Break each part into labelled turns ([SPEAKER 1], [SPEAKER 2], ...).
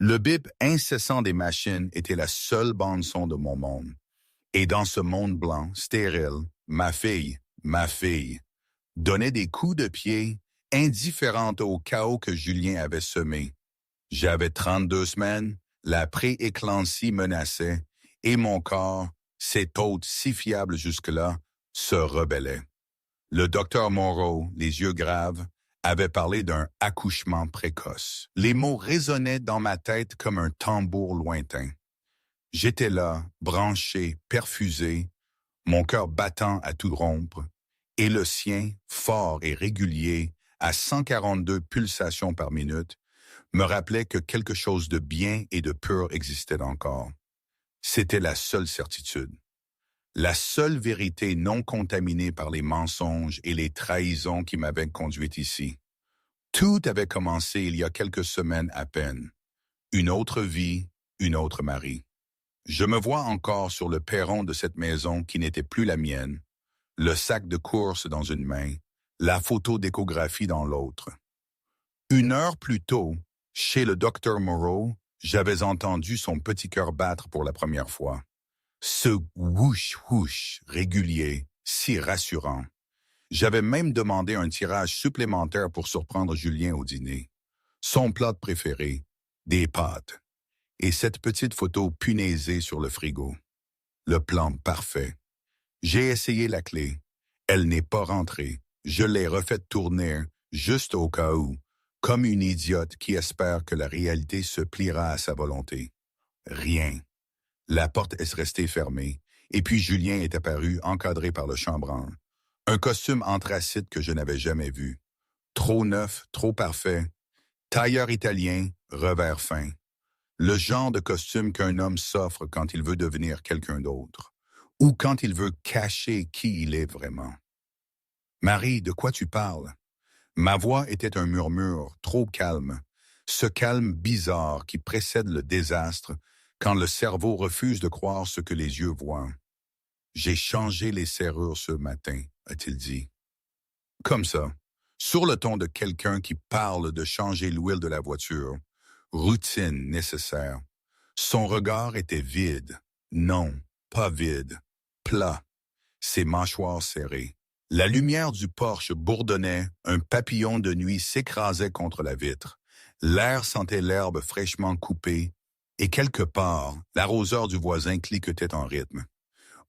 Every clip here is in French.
[SPEAKER 1] Le bip incessant des machines était la seule bande-son de mon monde. Et dans ce monde blanc, stérile, ma fille, donnait des coups de pied indifférente au chaos que Julien avait semé. J'avais 32 semaines, la pré-éclampsie menaçait, et mon corps, cet hôte si fiable jusque-là, se rebellait. Le docteur Moreau, les yeux graves, avait parlé d'un accouchement précoce. Les mots résonnaient dans ma tête comme un tambour lointain. J'étais là, branché, perfusé, mon cœur battant à tout rompre, et le sien, fort et régulier, à 142 pulsations par minute, me rappelait que quelque chose de bien et de pur existait encore. C'était la seule certitude. La seule vérité non contaminée par les mensonges et les trahisons qui m'avaient conduit ici. Tout avait commencé il y a quelques semaines à peine. Une autre vie, une autre Marie. Je me vois encore sur le perron de cette maison qui n'était plus la mienne, le sac de course dans une main, la photo d'échographie dans l'autre. 1 heure plus tôt, chez le docteur Moreau, j'avais entendu son petit cœur battre pour la première fois. Ce whoosh-whoosh régulier, si rassurant. J'avais même demandé un tirage supplémentaire pour surprendre Julien au dîner. Son plat préféré, des pâtes. Et cette petite photo punaisée sur le frigo. Le plan parfait. J'ai essayé la clé. Elle n'est pas rentrée. Je l'ai refaite tourner, juste au cas où, comme une idiote qui espère que la réalité se pliera à sa volonté. Rien. La porte est restée fermée, et puis Julien est apparu encadré par le chambranle. Un costume anthracite que je n'avais jamais vu. Trop neuf, trop parfait. Tailleur italien, revers fin. Le genre de costume qu'un homme s'offre quand il veut devenir quelqu'un d'autre, ou quand il veut cacher qui il est vraiment. « Marie, de quoi tu parles? » Ma voix était un murmure, trop calme, ce calme bizarre qui précède le désastre quand le cerveau refuse de croire ce que les yeux voient. « J'ai changé les serrures ce matin, » a-t-il dit. Comme ça, sur le ton de quelqu'un qui parle de changer l'huile de la voiture, routine nécessaire. Son regard était vide. Non, pas vide. Plat. Ses mâchoires serrées. La lumière du porche bourdonnait, un papillon de nuit s'écrasait contre la vitre. L'air sentait l'herbe fraîchement coupée, et quelque part, l'arroseur du voisin cliquetait en rythme.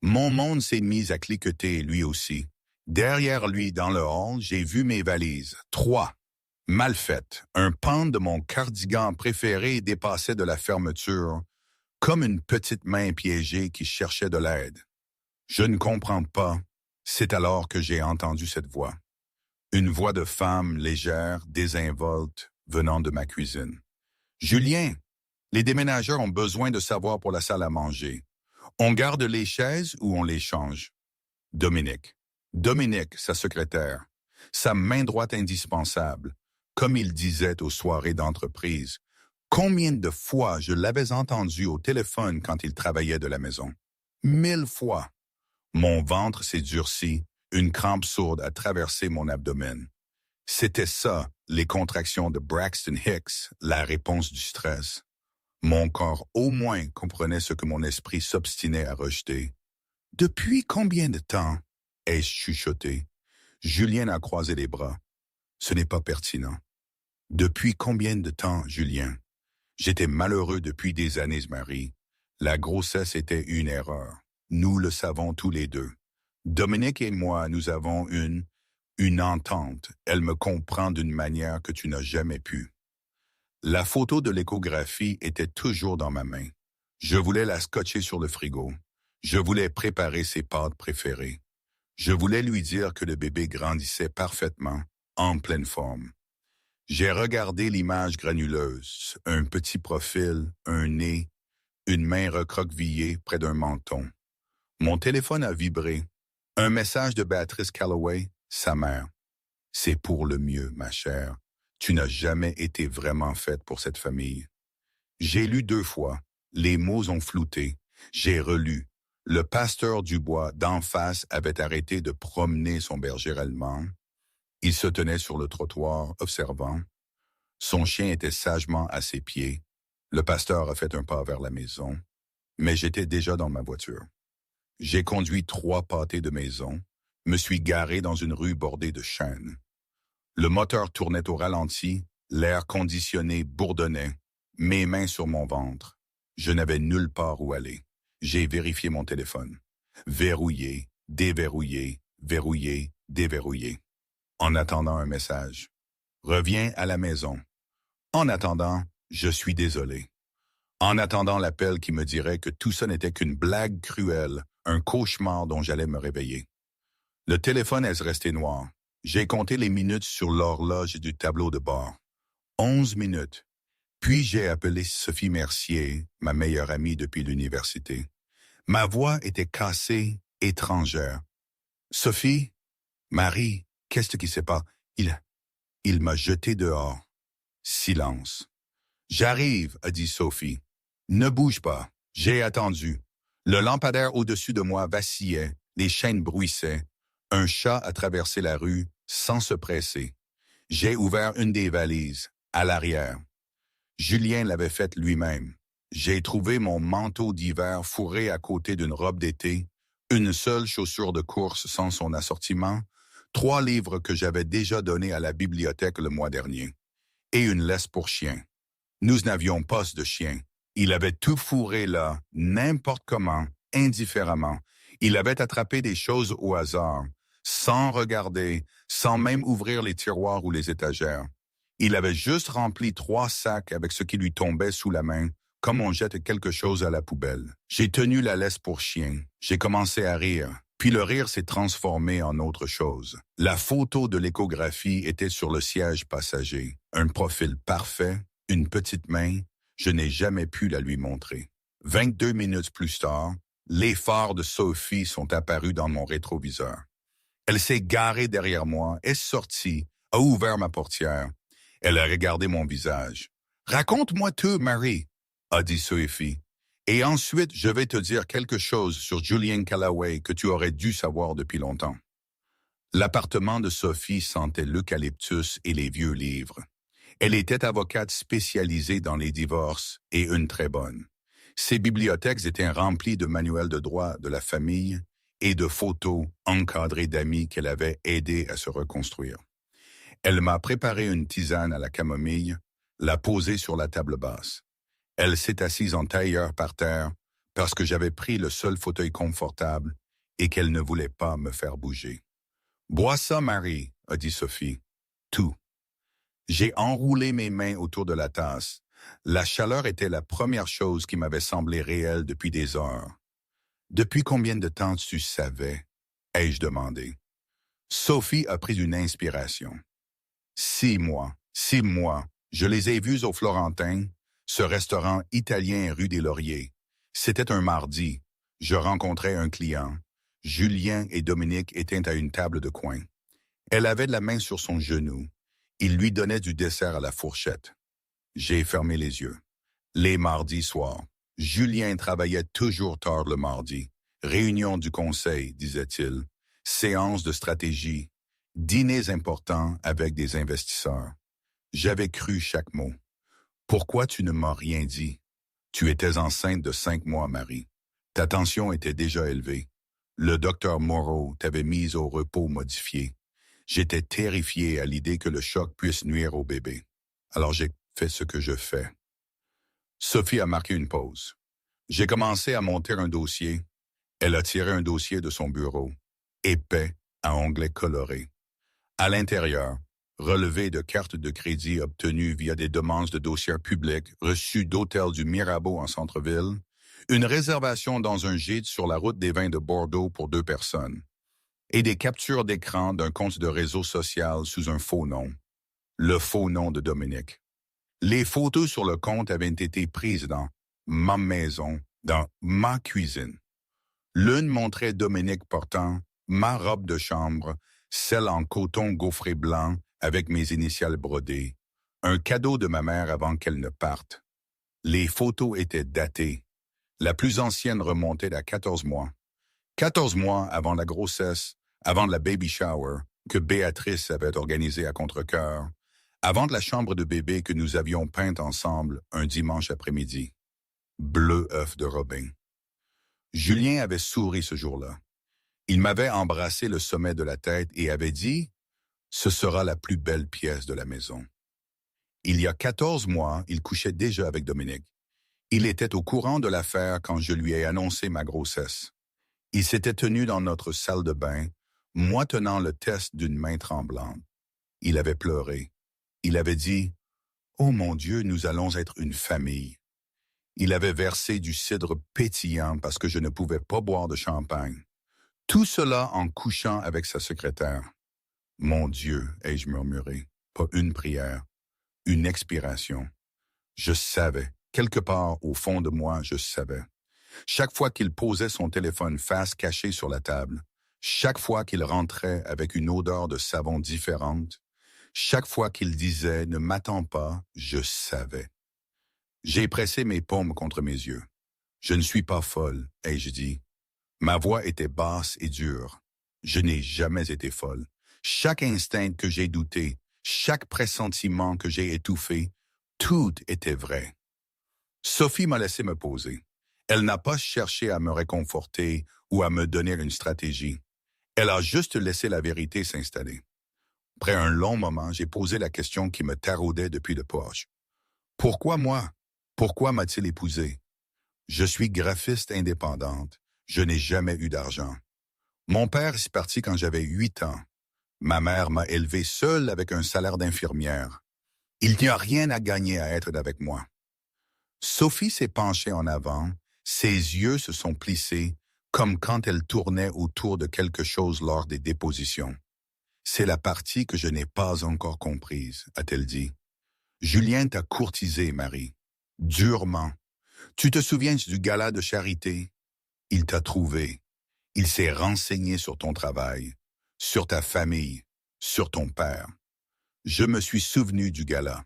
[SPEAKER 1] Mon monde s'est mis à cliqueter lui aussi. Derrière lui, dans le hall, j'ai vu mes valises. 3. Mal faites. Un pan de mon cardigan préféré dépassait de la fermeture, comme une petite main piégée qui cherchait de l'aide. Je ne comprends pas. C'est alors que j'ai entendu cette voix. Une voix de femme légère, désinvolte, venant de ma cuisine. « Julien, les déménageurs ont besoin de savoir pour la salle à manger. On garde les chaises ou on les change? » Dominique, sa secrétaire, sa main droite indispensable, comme il disait aux soirées d'entreprise. Combien de fois je l'avais entendu au téléphone quand il travaillait de la maison? 1000 fois. Mon ventre s'est durci, une crampe sourde a traversé mon abdomen. C'était ça, les contractions de Braxton Hicks, la réponse du stress. Mon corps au moins comprenait ce que mon esprit s'obstinait à rejeter. « Depuis combien de temps? » ai-je chuchoté. Julien a croisé les bras. Ce n'est pas pertinent. « Depuis combien de temps, Julien? » J'étais malheureux depuis des années, Marie. La grossesse était une erreur. Nous le savons tous les deux. Dominique et moi, nous avons une entente. Elle me comprend d'une manière que tu n'as jamais pu. La photo de l'échographie était toujours dans ma main. Je voulais la scotcher sur le frigo. Je voulais préparer ses pâtes préférées. Je voulais lui dire que le bébé grandissait parfaitement, en pleine forme. J'ai regardé l'image granuleuse, un petit profil, un nez, une main recroquevillée près d'un menton. Mon téléphone a vibré. Un message de Béatrice Calloway, sa mère. « C'est pour le mieux, ma chère. Tu n'as jamais été vraiment faite pour cette famille. » J'ai lu 2 fois. Les mots ont flouté. J'ai relu. Le pasteur Dubois d'en face avait arrêté de promener son berger allemand. Il se tenait sur le trottoir, observant. Son chien était sagement à ses pieds. Le pasteur a fait un pas vers la maison, mais j'étais déjà dans ma voiture. J'ai conduit 3 pâtés de maison, me suis garé dans une rue bordée de chênes. Le moteur tournait au ralenti, l'air conditionné bourdonnait, mes mains sur mon ventre. Je n'avais nulle part où aller. J'ai vérifié mon téléphone. Verrouillé, déverrouillé, verrouillé, déverrouillé. En attendant un message. Reviens à la maison. En attendant, je suis désolé. En attendant l'appel qui me dirait que tout ça n'était qu'une blague cruelle, un cauchemar dont j'allais me réveiller. Le téléphone est resté noir. J'ai compté les minutes sur l'horloge du tableau de bord. 11 minutes. Puis j'ai appelé Sophie Mercier, ma meilleure amie depuis l'université. Ma voix était cassée, étrangère. Sophie, Marie, qu'est-ce qui se passe? Il m'a jeté dehors. Silence. J'arrive, a dit Sophie. Ne bouge pas. J'ai attendu. Le lampadaire au-dessus de moi vacillait, les chaînes bruissaient. Un chat a traversé la rue sans se presser. J'ai ouvert une des valises, à l'arrière. Julien l'avait faite lui-même. J'ai trouvé mon manteau d'hiver fourré à côté d'une robe d'été, une seule chaussure de course sans son assortiment, 3 livres que j'avais déjà donnés à la bibliothèque le mois dernier, et une laisse pour chien. Nous n'avions pas de chien. Il avait tout fourré là, n'importe comment, indifféremment. Il avait attrapé des choses au hasard, sans regarder, sans même ouvrir les tiroirs ou les étagères. Il avait juste rempli 3 sacs avec ce qui lui tombait sous la main, comme on jette quelque chose à la poubelle. J'ai tenu la laisse pour chien. J'ai commencé à rire. Puis le rire s'est transformé en autre chose. La photo de l'échographie était sur le siège passager. Un profil parfait, une petite main. Je n'ai jamais pu la lui montrer. 22 minutes plus tard, les phares de Sophie sont apparus dans mon rétroviseur. Elle s'est garée derrière moi, est sortie, a ouvert ma portière. Elle a regardé mon visage. « Raconte-moi tout, Marie », a dit Sophie. « Et ensuite, je vais te dire quelque chose sur Julian Callaway que tu aurais dû savoir depuis longtemps. » L'appartement de Sophie sentait l'eucalyptus et les vieux livres. Elle était avocate spécialisée dans les divorces et une très bonne. Ses bibliothèques étaient remplies de manuels de droit de la famille et de photos encadrées d'amis qu'elle avait aidés à se reconstruire. Elle m'a préparé une tisane à la camomille, l'a posée sur la table basse. Elle s'est assise en tailleur par terre parce que j'avais pris le seul fauteuil confortable et qu'elle ne voulait pas me faire bouger. « Bois ça, Marie, » a dit Sophie. « Tout. » J'ai enroulé mes mains autour de la tasse. La chaleur était la première chose qui m'avait semblé réelle depuis des heures. « Depuis combien de temps tu savais? » ai-je demandé. Sophie a pris une inspiration. 6 mois, 6 mois. Je les ai vus au Florentin, ce restaurant italien rue des Lauriers. C'était un mardi. Je rencontrais un client. Julien et Dominique étaient à une table de coin. Elle avait la main sur son genou. Il lui donnait du dessert à la fourchette. J'ai fermé les yeux. Les mardis soirs. Julien travaillait toujours tard le mardi. Réunion du conseil, disait-il. Séance de stratégie. Dîners importants avec des investisseurs. J'avais cru chaque mot. Pourquoi tu ne m'as rien dit? Tu étais enceinte de 5 mois, Marie. Ta tension était déjà élevée. Le docteur Moreau t'avait mise au repos modifié. J'étais terrifié à l'idée que le choc puisse nuire au bébé. Alors j'ai fait ce que je fais. Sophie a marqué une pause. J'ai commencé à monter un dossier. Elle a tiré un dossier de son bureau, épais, à onglets colorés. À l'intérieur, relevé de cartes de crédit obtenues via des demandes de dossiers publics reçues d'hôtels du Mirabeau en centre-ville, une réservation dans un gîte sur la route des vins de Bordeaux pour 2 personnes, et des captures d'écran d'un compte de réseau social sous un faux nom, le faux nom de Dominique. Les photos sur le compte avaient été prises dans ma maison, dans ma cuisine. L'une montrait Dominique portant ma robe de chambre, celle en coton gaufré blanc avec mes initiales brodées, un cadeau de ma mère avant qu'elle ne parte. Les photos étaient datées. La plus ancienne remontait à 14 mois. 14 mois avant la grossesse, avant la baby shower que Béatrice avait organisée à contre-cœur, avant de la chambre de bébé que nous avions peinte ensemble un dimanche après-midi. Bleu œuf de Robin. Julien avait souri ce jour-là. Il m'avait embrassé le sommet de la tête et avait dit « Ce sera la plus belle pièce de la maison ». Il y a 14 mois, il couchait déjà avec Dominique. Il était au courant de l'affaire quand je lui ai annoncé ma grossesse. Il s'était tenu dans notre salle de bain, moi tenant le test d'une main tremblante. Il avait pleuré. Il avait dit « Oh mon Dieu, nous allons être une famille ». Il avait versé du cidre pétillant parce que je ne pouvais pas boire de champagne. Tout cela en couchant avec sa secrétaire. Mon Dieu, ai-je murmuré, pas une prière, une expiration. Je savais, quelque part au fond de moi, je savais. Chaque fois qu'il posait son téléphone face caché sur la table, chaque fois qu'il rentrait avec une odeur de savon différente, chaque fois qu'il disait « Ne m'attends pas », je savais. J'ai pressé mes paumes contre mes yeux. Je ne suis pas folle, ai-je dit. Ma voix était basse et dure. Je n'ai jamais été folle. Chaque instinct que j'ai douté, chaque pressentiment que j'ai étouffé, tout était vrai. Sophie m'a laissé me poser. Elle n'a pas cherché à me réconforter ou à me donner une stratégie. Elle a juste laissé la vérité s'installer. Après un long moment, j'ai posé la question qui me taraudait depuis le poche. Pourquoi moi? Pourquoi m'a-t-il épousé? Je suis graphiste indépendante. Je n'ai jamais eu d'argent. Mon père est parti quand j'avais 8 ans. Ma mère m'a élevé seule avec un salaire d'infirmière. Il n'y a rien à gagner à être avec moi. Sophie s'est penchée en avant, ses yeux se sont plissés comme quand elle tournait autour de quelque chose lors des dépositions. C'est la partie que je n'ai pas encore comprise, a-t-elle dit. Julien t'a courtisé, Marie. Durement. Tu te souviens du gala de charité? Il t'a trouvé. Il s'est renseigné sur ton travail, sur ta famille, sur ton père. Je me suis souvenu du gala.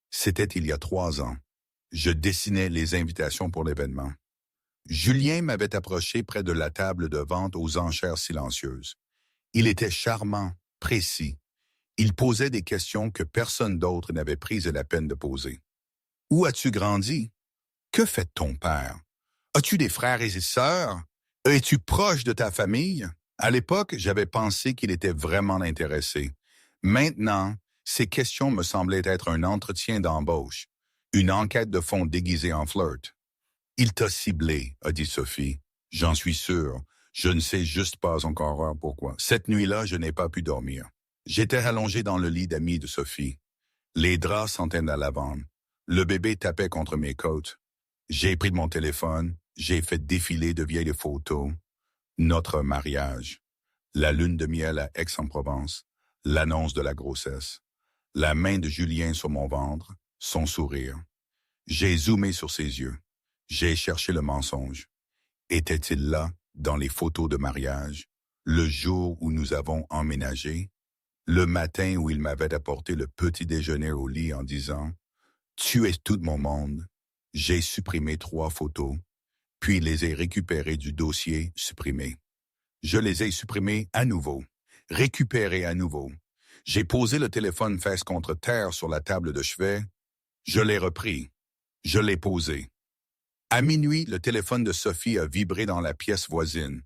[SPEAKER 1] C'était il y a 3 ans. Je dessinais les invitations pour l'événement. Julien m'avait approché près de la table de vente aux enchères silencieuses. Il était charmant, précis. Il posait des questions que personne d'autre n'avait pris la peine de poser. Où as-tu grandi? Que fait ton père? As-tu des frères et sœurs? Es-tu proche de ta famille? À l'époque, j'avais pensé qu'il était vraiment intéressé. Maintenant, ces questions me semblaient être un entretien d'embauche, une enquête de fond déguisée en flirt. Il t'a ciblé, a dit Sophie. J'en suis sûr. Je ne sais juste pas encore pourquoi. Cette nuit-là, je n'ai pas pu dormir. J'étais allongé dans le lit d'amis de Sophie. Les draps sentaient la lavande. Le bébé tapait contre mes côtes. J'ai pris mon téléphone, j'ai fait défiler de vieilles photos. Notre mariage. La lune de miel à Aix-en-Provence. L'annonce de la grossesse. La main de Julien sur mon ventre, son sourire. J'ai zoomé sur ses yeux. J'ai cherché le mensonge. Était-il là, dans les photos de mariage, le jour où nous avons emménagé, le matin où il m'avait apporté le petit déjeuner au lit en disant « Tu es tout mon monde ». J'ai supprimé 3 photos, puis les ai récupérées du dossier supprimé. Je les ai supprimées à nouveau, récupérées à nouveau. J'ai posé le téléphone face contre terre sur la table de chevet. Je l'ai repris. Je l'ai posé. À minuit, le téléphone de Sophie a vibré dans la pièce voisine.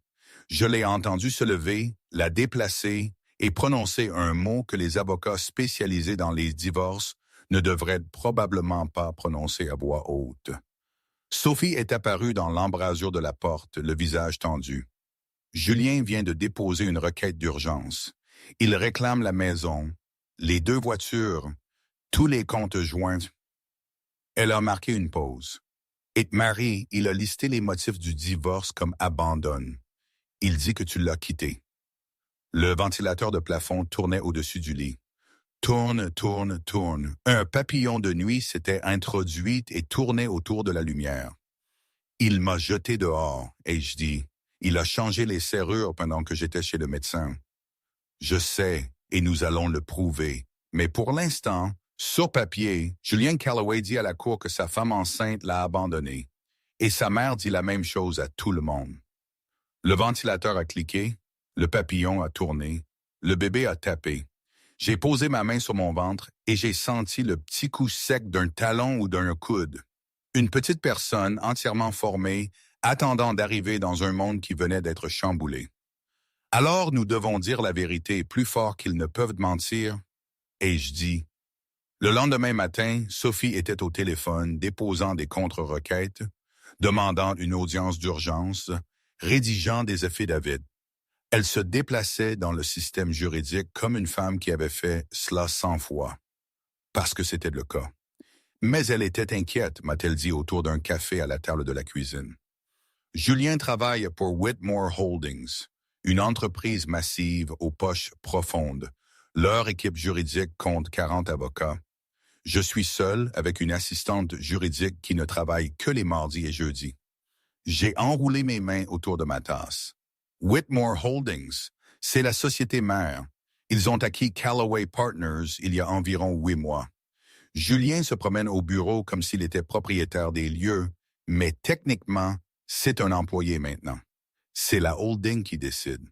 [SPEAKER 1] Je l'ai entendu se lever, la déplacer et prononcer un mot que les avocats spécialisés dans les divorces ne devraient probablement pas prononcer à voix haute. Sophie est apparue dans l'embrasure de la porte, le visage tendu. Julien vient de déposer une requête d'urgence. Il réclame la maison, les 2 voitures, tous les comptes joints. Elle a marqué une pause. Et Marie, il a listé les motifs du divorce comme abandonne. Il dit que tu l'as quitté. Le ventilateur de plafond tournait au-dessus du lit. Tourne, tourne, tourne. Un papillon de nuit s'était introduit et tournait autour de la lumière. Il m'a jeté dehors, ai-je dit. Il a changé les serrures pendant que j'étais chez le médecin. Je sais, et nous allons le prouver. Mais pour l'instant, sur papier, Julien Calloway dit à la cour que sa femme enceinte l'a abandonné. Et sa mère dit la même chose à tout le monde. Le ventilateur a cliqué, le papillon a tourné, le bébé a tapé. J'ai posé ma main sur mon ventre et j'ai senti le petit coup sec d'un talon ou d'un coude. Une petite personne entièrement formée, attendant d'arriver dans un monde qui venait d'être chamboulé. Alors nous devons dire la vérité plus fort qu'ils ne peuvent mentir, et je dis. Le lendemain matin, Sophie était au téléphone déposant des contre-requêtes, demandant une audience d'urgence, rédigeant des affidavits. Elle se déplaçait dans le système juridique comme une femme qui avait fait cela 100 fois, parce que c'était le cas. Mais elle était inquiète, m'a-t-elle dit autour d'un café à la table de la cuisine. Julien travaille pour Whitmore Holdings, une entreprise massive aux poches profondes. Leur équipe juridique compte 40 avocats. Je suis seul avec une assistante juridique qui ne travaille que les mardis et jeudis. J'ai enroulé mes mains autour de ma tasse. Whitmore Holdings, c'est la société mère. Ils ont acquis Callaway Partners il y a environ 8 mois. Julien se promène au bureau comme s'il était propriétaire des lieux, mais techniquement, c'est un employé maintenant. C'est la holding qui décide.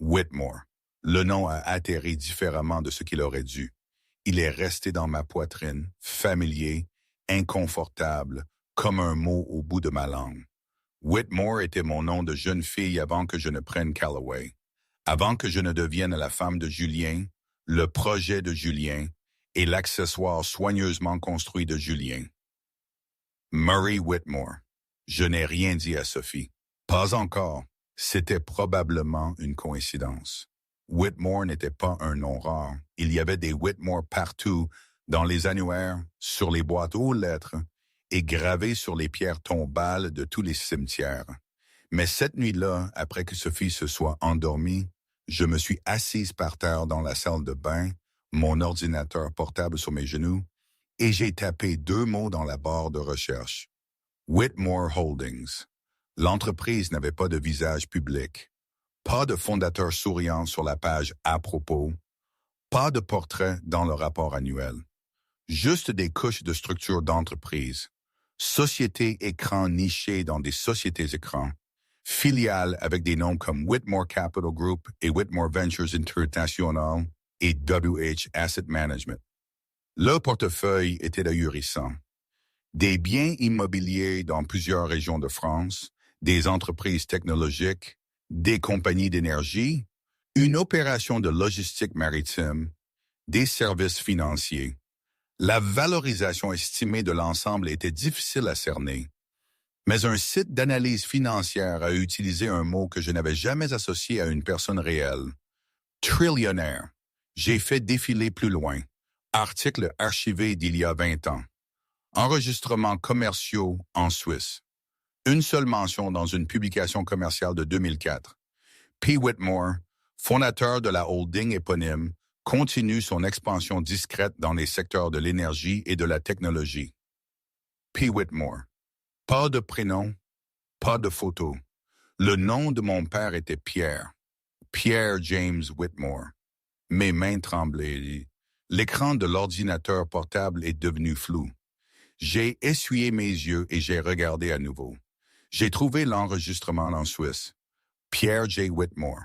[SPEAKER 1] Whitmore. Le nom a atterri différemment de ce qu'il aurait dû. Il est resté dans ma poitrine, familier, inconfortable, comme un mot au bout de ma langue. Whitmore était mon nom de jeune fille avant que je ne prenne Callaway, avant que je ne devienne la femme de Julien, le projet de Julien et l'accessoire soigneusement construit de Julien. Murray Whitmore. Je n'ai rien dit à Sophie. Pas encore. C'était probablement une coïncidence. Whitmore n'était pas un nom rare. Il y avait des Whitmore partout, dans les annuaires, sur les boîtes aux lettres et gravés sur les pierres tombales de tous les cimetières. Mais cette nuit-là, après que Sophie se soit endormie, je me suis assise par terre dans la salle de bain, mon ordinateur portable sur mes genoux, et j'ai tapé 2 mots dans la barre de recherche. Whitmore Holdings. L'entreprise n'avait pas de visage public. Pas de fondateur souriant sur la page à propos. Pas de portrait dans le rapport annuel. Juste des couches de structure d'entreprise. Société écran nichée dans des sociétés écrans. Filiales avec des noms comme Whitmore Capital Group et Whitmore Ventures International et WH Asset Management. Le portefeuille était ahurissant. Des biens immobiliers dans plusieurs régions de France, des entreprises technologiques, des compagnies d'énergie, une opération de logistique maritime, des services financiers. La valorisation estimée de l'ensemble était difficile à cerner, mais un site d'analyse financière a utilisé un mot que je n'avais jamais associé à une personne réelle. Trillionnaire. J'ai fait défiler plus loin. Article archivé d'il y a 20 ans. Enregistrements commerciaux en Suisse. Une seule mention dans une publication commerciale de 2004. P. Whitmore, fondateur de la holding éponyme, continue son expansion discrète dans les secteurs de l'énergie et de la technologie. P. Whitmore. Pas de prénom, pas de photo. Le nom de mon père était Pierre. Pierre James Whitmore. Mes mains tremblaient. L'écran de l'ordinateur portable est devenu flou. J'ai essuyé mes yeux et j'ai regardé à nouveau. J'ai trouvé l'enregistrement en Suisse. Pierre J. Whitmore.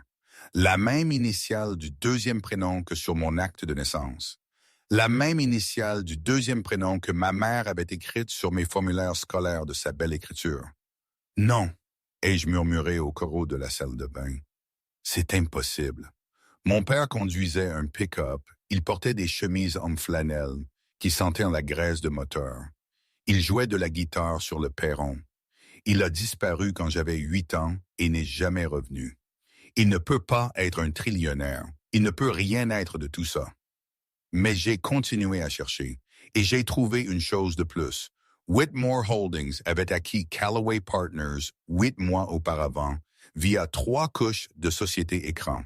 [SPEAKER 1] La même initiale du 2e prénom que sur mon acte de naissance. La même initiale du 2e prénom que ma mère avait écrite sur mes formulaires scolaires de sa belle écriture. Non, ai-je murmuré au corot de la salle de bain. C'est impossible. Mon père conduisait un pick-up. Il portait des chemises en flanelle qui sentaient la graisse de moteur. Il jouait de la guitare sur le perron. Il a disparu quand j'avais 8 ans et n'est jamais revenu. Il ne peut pas être un trillionnaire. Il ne peut rien être de tout ça. Mais j'ai continué à chercher et j'ai trouvé une chose de plus. Whitmore Holdings avait acquis Callaway Partners 8 mois auparavant via 3 couches de société écran.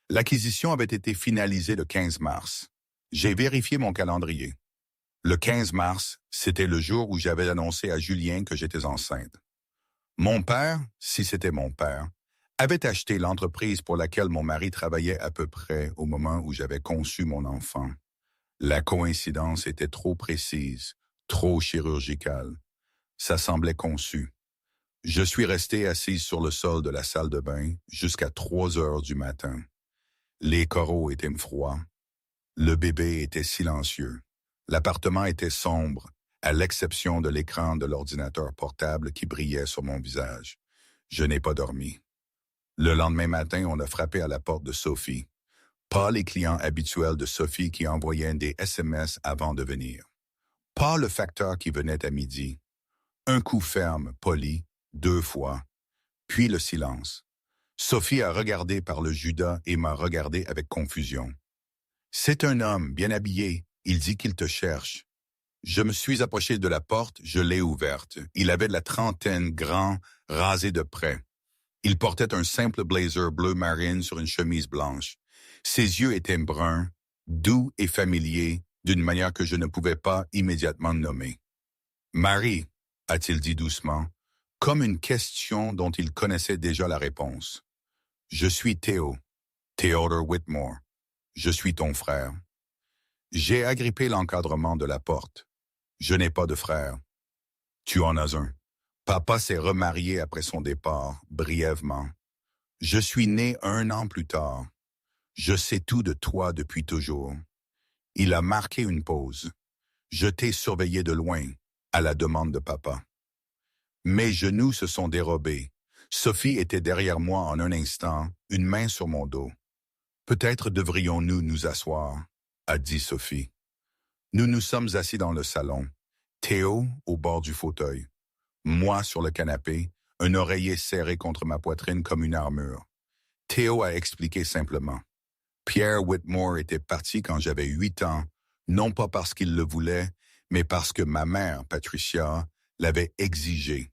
[SPEAKER 1] L'acquisition avait été finalisée le 15 mars. J'ai vérifié mon calendrier. Le 15 mars, c'était le jour où j'avais annoncé à Julien que j'étais enceinte. Mon père, si c'était mon père, avait acheté l'entreprise pour laquelle mon mari travaillait à peu près au moment où j'avais conçu mon enfant. La coïncidence était trop précise, trop chirurgicale. Ça semblait conçu. Je suis resté assise sur le sol de la salle de bain jusqu'à 3 heures du matin. Les coraux étaient froids. Le bébé était silencieux. L'appartement était sombre, à l'exception de l'écran de l'ordinateur portable qui brillait sur mon visage. Je n'ai pas dormi. Le lendemain matin, on a frappé à la porte de Sophie. Pas les clients habituels de Sophie qui envoyaient des SMS avant de venir. Pas le facteur qui venait à midi. Un coup ferme, poli, 2 fois, puis le silence. Sophie a regardé par le Judas et m'a regardé avec confusion. « C'est un homme, bien habillé. Il dit qu'il te cherche. » Je me suis approché de la porte, je l'ai ouverte. Il avait de la trentaine, grand, rasé de près. Il portait un simple blazer bleu marine sur une chemise blanche. Ses yeux étaient bruns, doux et familiers, d'une manière que je ne pouvais pas immédiatement nommer. « Marie », a-t-il dit doucement, comme une question dont il connaissait déjà la réponse. « Je suis Théo, Theodore Whitmore. Je suis ton frère. » J'ai agrippé l'encadrement de la porte. « Je n'ai pas de frère. »« Tu en as un. » Papa s'est remarié après son départ, brièvement. « Je suis né 1 an plus tard. Je sais tout de toi depuis toujours. » Il a marqué une pause. « Je t'ai surveillé de loin, à la demande de papa. » Mes genoux se sont dérobés. Sophie était derrière moi en un instant, une main sur mon dos. « Peut-être devrions-nous nous asseoir, » a dit Sophie. Nous nous sommes assis dans le salon. Théo au bord du fauteuil. Moi sur le canapé, un oreiller serré contre ma poitrine comme une armure. Théo a expliqué simplement. Pierre Whitmore était parti quand j'avais 8 ans, non pas parce qu'il le voulait, mais parce que ma mère, Patricia, l'avait exigé.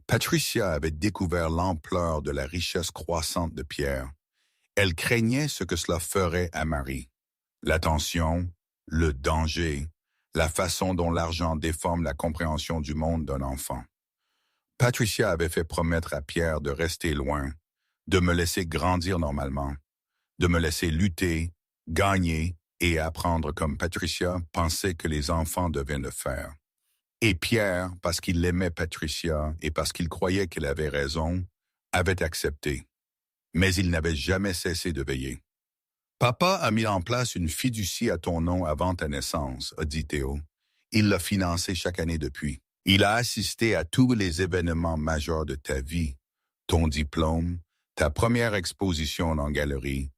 [SPEAKER 1] Patricia avait découvert l'ampleur de la richesse croissante de Pierre. Elle craignait ce que cela ferait à Marie. L'attention, le danger, la façon dont l'argent déforme la compréhension du monde d'un enfant. Patricia avait fait promettre à Pierre de rester loin, de me laisser grandir normalement, de me laisser lutter, gagner et apprendre comme Patricia pensait que les enfants devaient le faire. Et Pierre, parce qu'il aimait Patricia et parce qu'il croyait qu'elle avait raison, avait accepté. Mais il n'avait jamais cessé de veiller. « Papa a mis en place une fiducie à ton nom avant ta naissance, » a dit Théo. Il l'a financée chaque année depuis. Il a assisté à tous les événements majeurs de ta vie, ton diplôme, ta première exposition en galerie.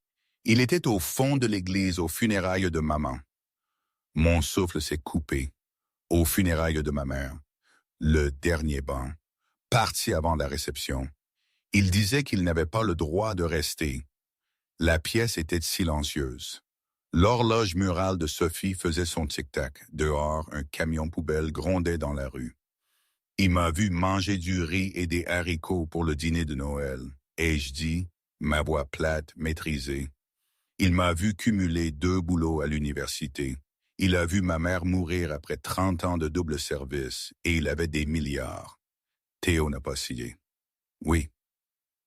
[SPEAKER 1] Il était au fond de l'église aux funérailles de maman. Mon souffle s'est coupé. Aux funérailles de ma mère, le dernier banc, parti avant la réception. Il disait qu'il n'avait pas le droit de rester. La pièce était silencieuse. L'horloge murale de Sophie faisait son tic-tac. Dehors, un camion poubelle grondait dans la rue. Il m'a vu manger du riz et des haricots pour le dîner de Noël. Ai-je dit, ma voix plate, maîtrisée. Il m'a vu cumuler 2 boulots à l'université. Il a vu ma mère mourir après 30 ans de double service et il avait des milliards. Théo n'a pas scié. Oui.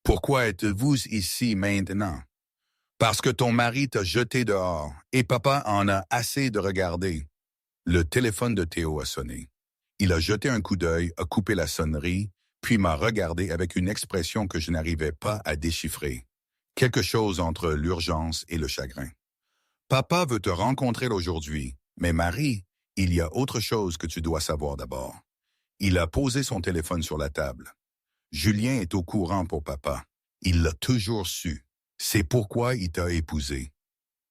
[SPEAKER 1] Pourquoi êtes-vous ici maintenant? Parce que ton mari t'a jeté dehors et papa en a assez de regarder. Le téléphone de Théo a sonné. Il a jeté un coup d'œil, a coupé la sonnerie, puis m'a regardé avec une expression que je n'arrivais pas à déchiffrer. Quelque chose entre l'urgence et le chagrin. Papa veut te rencontrer aujourd'hui, mais Marie, il y a autre chose que tu dois savoir d'abord. Il a posé son téléphone sur la table. Julien est au courant pour papa. Il l'a toujours su. C'est pourquoi il t'a épousé.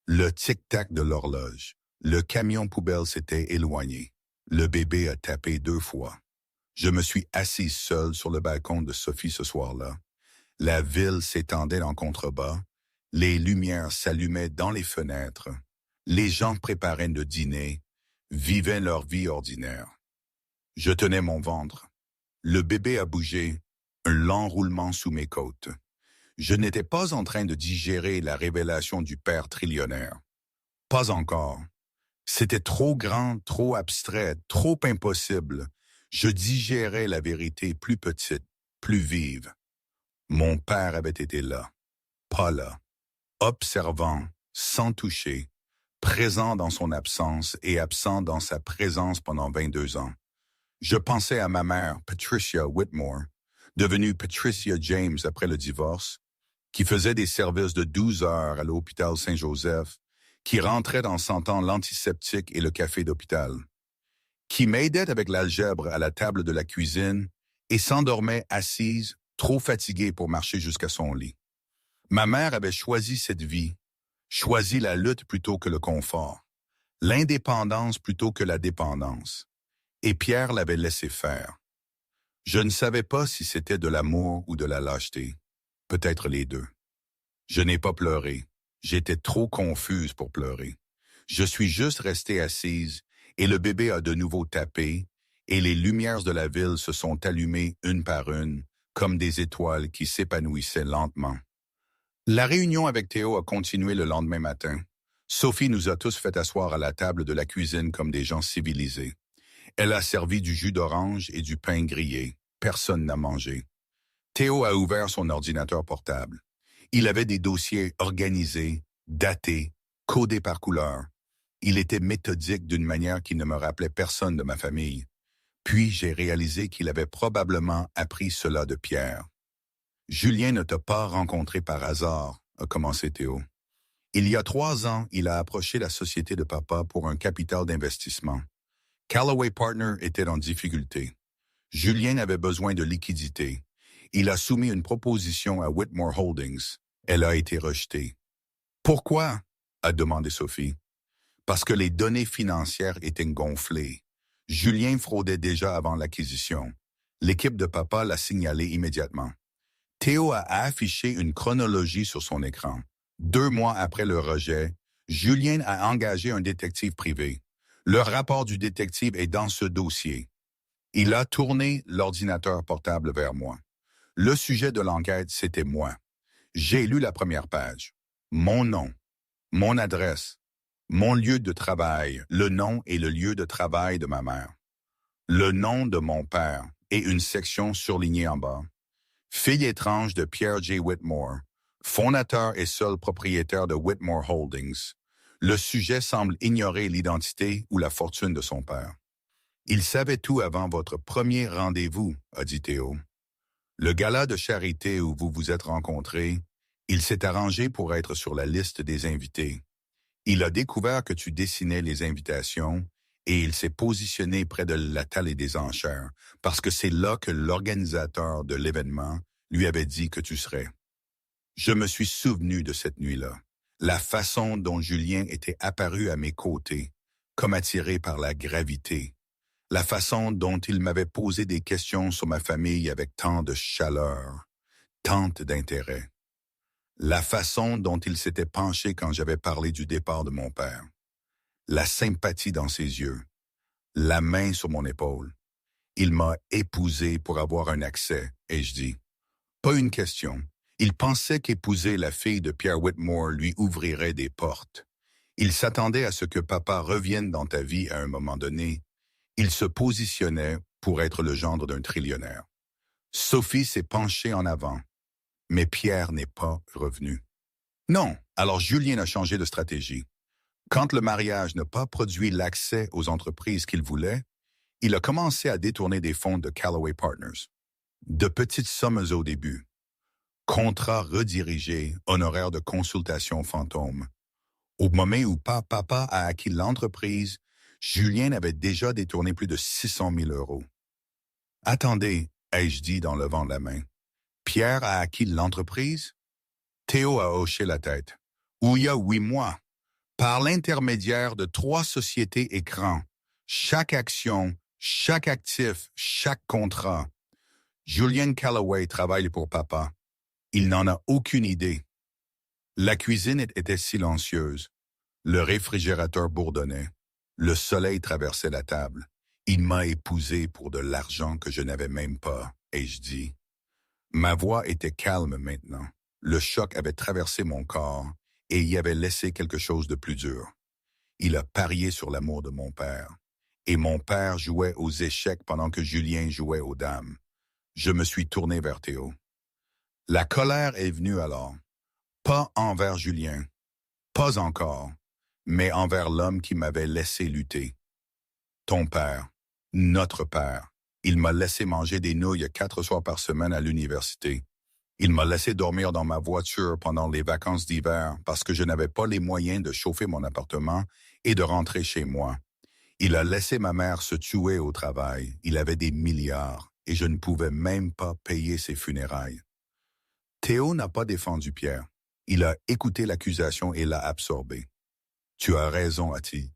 [SPEAKER 1] Le tic-tac de l'horloge. Le camion poubelle s'était éloigné. Le bébé a tapé 2 fois. Je me suis assis seul sur le balcon de Sophie ce soir-là. La ville s'étendait en contrebas. Les lumières s'allumaient dans les fenêtres. Les gens préparaient le dîner, vivaient leur vie ordinaire. Je tenais mon ventre. Le bébé a bougé, un lent roulement sous mes côtes. Je n'étais pas en train de digérer la révélation du père trillionnaire. Pas encore. C'était trop grand, trop abstrait, trop impossible. Je digérais la vérité plus petite, plus vive. Mon père avait été là, pas là, observant, sans toucher, présent dans son absence et absent dans sa présence pendant 22 ans. Je pensais à ma mère, Patricia Whitmore, devenue Patricia James après le divorce, qui faisait des services de 12 heures à l'hôpital Saint-Joseph, qui rentrait en sentant l'antiseptique et le café d'hôpital, qui m'aidait avec l'algèbre à la table de la cuisine et s'endormait assise, trop fatiguée pour marcher jusqu'à son lit. Ma mère avait choisi cette vie, choisi la lutte plutôt que le confort, l'indépendance plutôt que la dépendance, et Pierre l'avait laissé faire. Je ne savais pas si c'était de l'amour ou de la lâcheté, peut-être les deux. Je n'ai pas pleuré, j'étais trop confuse pour pleurer. Je suis juste restée assise et le bébé a de nouveau tapé et les lumières de la ville se sont allumées une par une, comme des étoiles qui s'épanouissaient lentement. La réunion avec Théo a continué le lendemain matin. Sophie nous a tous fait asseoir à la table de la cuisine comme des gens civilisés. Elle a servi du jus d'orange et du pain grillé. Personne n'a mangé. Théo a ouvert son ordinateur portable. Il avait des dossiers organisés, datés, codés par couleur. Il était méthodique d'une manière qui ne me rappelait personne de ma famille. Puis j'ai réalisé qu'il avait probablement appris cela de Pierre. « Julien ne t'a pas rencontré par hasard », a commencé Théo. Il y a 3 ans, il a approché la société de papa pour un capital d'investissement. Callaway Partners était en difficulté. Julien avait besoin de liquidité. Il a soumis une proposition à Whitmore Holdings. Elle a été rejetée. « Pourquoi ?» a demandé Sophie. « Parce que les données financières étaient gonflées. Julien fraudait déjà avant l'acquisition. L'équipe de papa l'a signalé immédiatement. » Théo a affiché une chronologie sur son écran. 2 mois après le rejet, Julien a engagé un détective privé. Le rapport du détective est dans ce dossier. Il a tourné l'ordinateur portable vers moi. Le sujet de l'enquête, c'était moi. J'ai lu la première page. Mon nom, mon adresse, mon lieu de travail, le nom et le lieu de travail de ma mère. Le nom de mon père et une section surlignée en bas. Fille étrange de Pierre J. Whitmore, fondateur et seul propriétaire de Whitmore Holdings. Le sujet semble ignorer l'identité ou la fortune de son père. Il savait tout avant votre premier rendez-vous, a dit Théo. Le gala de charité où vous vous êtes rencontrés, il s'est arrangé pour être sur la liste des invités. Il a découvert que tu dessinais les invitations et il s'est positionné près de la table des enchères parce que c'est là que l'organisateur de l'événement lui avait dit que tu serais. Je me suis souvenu de cette nuit-là, la façon dont Julien était apparu à mes côtés, comme attiré par la gravité, la façon dont il m'avait posé des questions sur ma famille avec tant de chaleur, tant d'intérêt, la façon dont il s'était penché quand j'avais parlé du départ de mon père, la sympathie dans ses yeux, la main sur mon épaule. Il m'a épousé pour avoir un accès, ai-je dit. Pas une question. Il pensait qu'épouser la fille de Pierre Whitmore lui ouvrirait des portes. Il s'attendait à ce que papa revienne dans ta vie à un moment donné. Il se positionnait pour être le gendre d'un trillionnaire. Sophie s'est penchée en avant, mais Pierre n'est pas revenu. Non, alors Julien a changé de stratégie. Quand le mariage n'a pas produit l'accès aux entreprises qu'il voulait, il a commencé à détourner des fonds de Callaway Partners. De petites sommes au début. Contrats redirigés, honoraires de consultation fantôme. Au moment où papa a acquis l'entreprise, Julien avait déjà détourné plus de 600 000 €. Attendez, ai-je dit en levant la main. Pierre a acquis l'entreprise? Théo a hoché la tête. Il y a 8 mois. Par l'intermédiaire de 3 sociétés écrans. Chaque action, chaque actif, chaque contrat. Julian Callaway travaille pour papa. Il n'en a aucune idée. La cuisine était silencieuse. Le réfrigérateur bourdonnait. Le soleil traversait la table. Il m'a épousé pour de l'argent que je n'avais même pas, ai-je dit. Ma voix était calme maintenant. Le choc avait traversé mon corps et y avait laissé quelque chose de plus dur. Il a parié sur l'amour de mon père. Et mon père jouait aux échecs pendant que Julien jouait aux dames. Je me suis tourné vers Théo. La colère est venue alors. Pas envers Julien, pas encore, mais envers l'homme qui m'avait laissé lutter. Ton père, notre père, il m'a laissé manger des nouilles 4 soirs par semaine à l'université. Il m'a laissé dormir dans ma voiture pendant les vacances d'hiver parce que je n'avais pas les moyens de chauffer mon appartement et de rentrer chez moi. Il a laissé ma mère se tuer au travail. Il avait des milliards et je ne pouvais même pas payer ses funérailles. Théo n'a pas défendu Pierre. Il a écouté l'accusation et l'a absorbé. Tu as raison, a-t-il.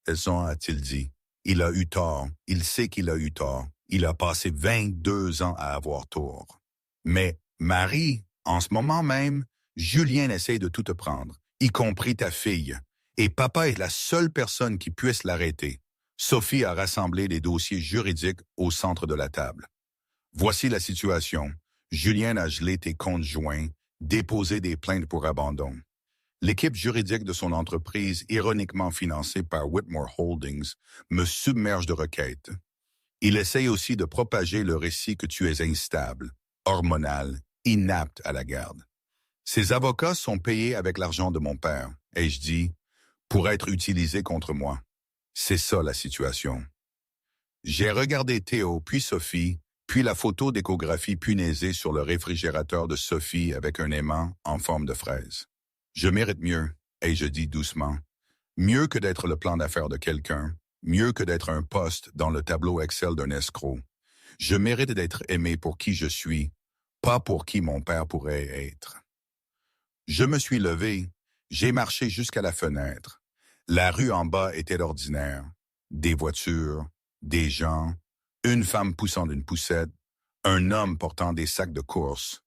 [SPEAKER 1] Raison, a-t-il dit. Il a eu tort. Il sait qu'il a eu tort. Il a passé 22 ans à avoir tort. Mais, Marie, en ce moment même, Julien essaie de tout te prendre, y compris ta fille. Et papa est la seule personne qui puisse l'arrêter. Sophie a rassemblé les dossiers juridiques au centre de la table. Voici la situation. Julien a gelé tes comptes joints, déposé des plaintes pour abandon. L'équipe juridique de son entreprise, ironiquement financée par Whitmore Holdings, me submerge de requêtes. Il essaye aussi de propager le récit que tu es instable, hormonal, inapte à la garde. Ces avocats sont payés avec l'argent de mon père, ai-je dit, pour être utilisés contre moi. C'est ça la situation. J'ai regardé Théo, puis Sophie, puis la photo d'échographie punaisée sur le réfrigérateur de Sophie avec un aimant en forme de fraise. Je mérite mieux, ai-je dit doucement. Mieux que d'être le plan d'affaires de quelqu'un, mieux que d'être un poste dans le tableau Excel d'un escroc. Je mérite d'être aimé pour qui je suis, pas pour qui mon père pourrait être. Je me suis levé, j'ai marché jusqu'à la fenêtre. La rue en bas était ordinaire. Des voitures, des gens, une femme poussant d'une poussette, un homme portant des sacs de course.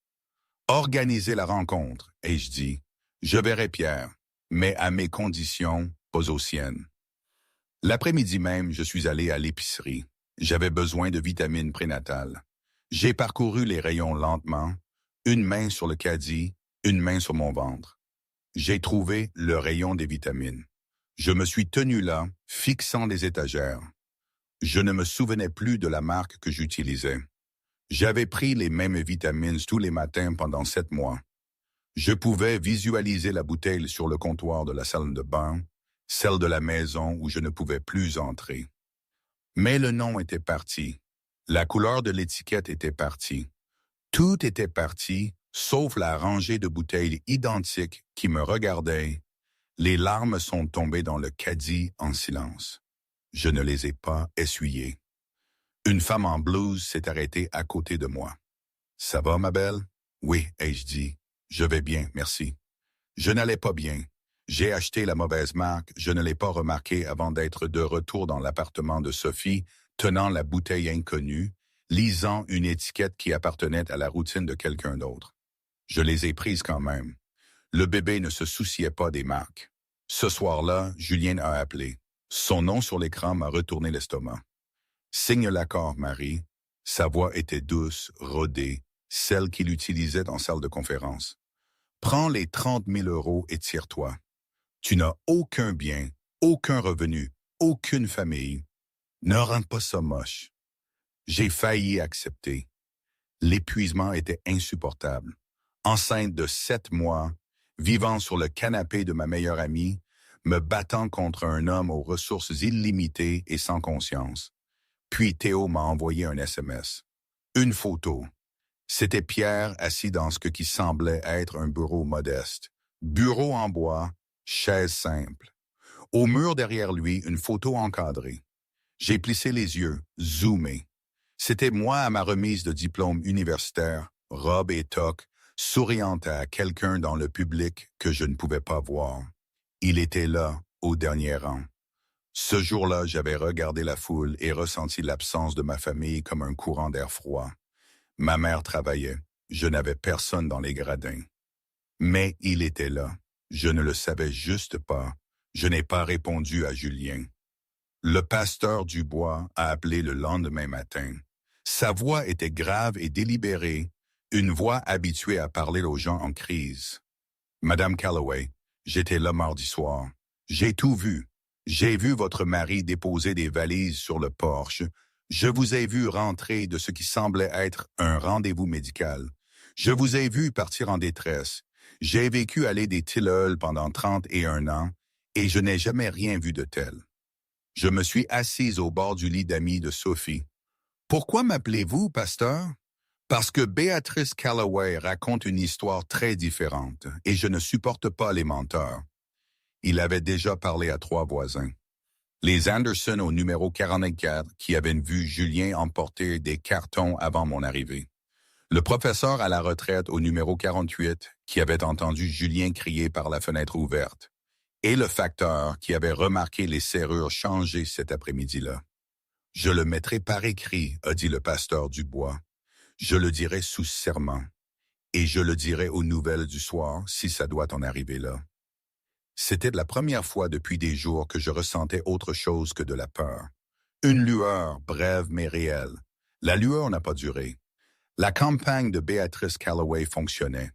[SPEAKER 1] Organiser la rencontre, ai-je dit. Je verrai Pierre, mais à mes conditions, pas aux siennes. L'après-midi même, je suis allé à l'épicerie. J'avais besoin de vitamines prénatales. J'ai parcouru les rayons lentement, une main sur le caddie, une main sur mon ventre. J'ai trouvé le rayon des vitamines. Je me suis tenu là, fixant les étagères. Je ne me souvenais plus de la marque que j'utilisais. J'avais pris les mêmes vitamines tous les matins pendant 7 mois. Je pouvais visualiser la bouteille sur le comptoir de la salle de bain, celle de la maison où je ne pouvais plus entrer. Mais le nom était parti. La couleur de l'étiquette était partie. Tout était parti, sauf la rangée de bouteilles identiques qui me regardaient. Les larmes sont tombées dans le caddie en silence. Je ne les ai pas essuyées. Une femme en blouse s'est arrêtée à côté de moi. « Ça va, ma belle? »« Oui, » ai-je dit. « Je vais bien, merci. » Je n'allais pas bien. J'ai acheté la mauvaise marque, je ne l'ai pas remarqué avant d'être de retour dans l'appartement de Sophie, tenant la bouteille inconnue, lisant une étiquette qui appartenait à la routine de quelqu'un d'autre. Je les ai prises quand même. Le bébé ne se souciait pas des marques. Ce soir-là, Julien a appelé. Son nom sur l'écran m'a retourné l'estomac. « Signe l'accord, Marie. » Sa voix était douce, rodée, celle qu'il utilisait en salle de conférence. « Prends les 30 000 € et tire-toi. Tu n'as aucun bien, aucun revenu, aucune famille. Ne rends pas ça moche. » J'ai failli accepter. L'épuisement était insupportable. Enceinte de 7 mois, vivant sur le canapé de ma meilleure amie, me battant contre un homme aux ressources illimitées et sans conscience. Puis Théo m'a envoyé un SMS. Une photo. C'était Pierre assis dans ce qui semblait être un bureau modeste. Bureau en bois, chaise simple. Au mur derrière lui, une photo encadrée. J'ai plissé les yeux, zoomé. C'était moi à ma remise de diplôme universitaire, robe et toque, souriant à quelqu'un dans le public que je ne pouvais pas voir. Il était là, au dernier rang. Ce jour-là, j'avais regardé la foule et ressenti l'absence de ma famille comme un courant d'air froid. Ma mère travaillait. Je n'avais personne dans les gradins. Mais il était là. Je ne le savais juste pas. Je n'ai pas répondu à Julien. Le pasteur Dubois a appelé le lendemain matin. Sa voix était grave et délibérée, une voix habituée à parler aux gens en crise. « Madame Calloway, j'étais là mardi soir. J'ai tout vu. J'ai vu votre mari déposer des valises sur le porche. Je vous ai vu rentrer de ce qui semblait être un rendez-vous médical. Je vous ai vu partir en détresse. J'ai vécu aller des Tilleuls pendant 31 ans et je n'ai jamais rien vu de tel. Je me suis assise au bord du lit d'amis de Sophie. « Pourquoi m'appelez-vous, pasteur? » Parce que Béatrice Calloway raconte une histoire très différente et je ne supporte pas les menteurs. Il avait déjà parlé à 3 voisins. Les Anderson au numéro 44 qui avaient vu Julien emporter des cartons avant mon arrivée. Le professeur à la retraite au numéro 48 qui avait entendu Julien crier par la fenêtre ouverte. Et le facteur qui avait remarqué les serrures changer cet après-midi-là. Je le mettrai par écrit, a dit le pasteur Dubois. Je le dirai sous serment. Et je le dirai aux nouvelles du soir si ça doit en arriver là. C'était la première fois depuis des jours que je ressentais autre chose que de la peur. Une lueur, brève mais réelle. La lueur n'a pas duré. La campagne de Béatrice Calloway fonctionnait.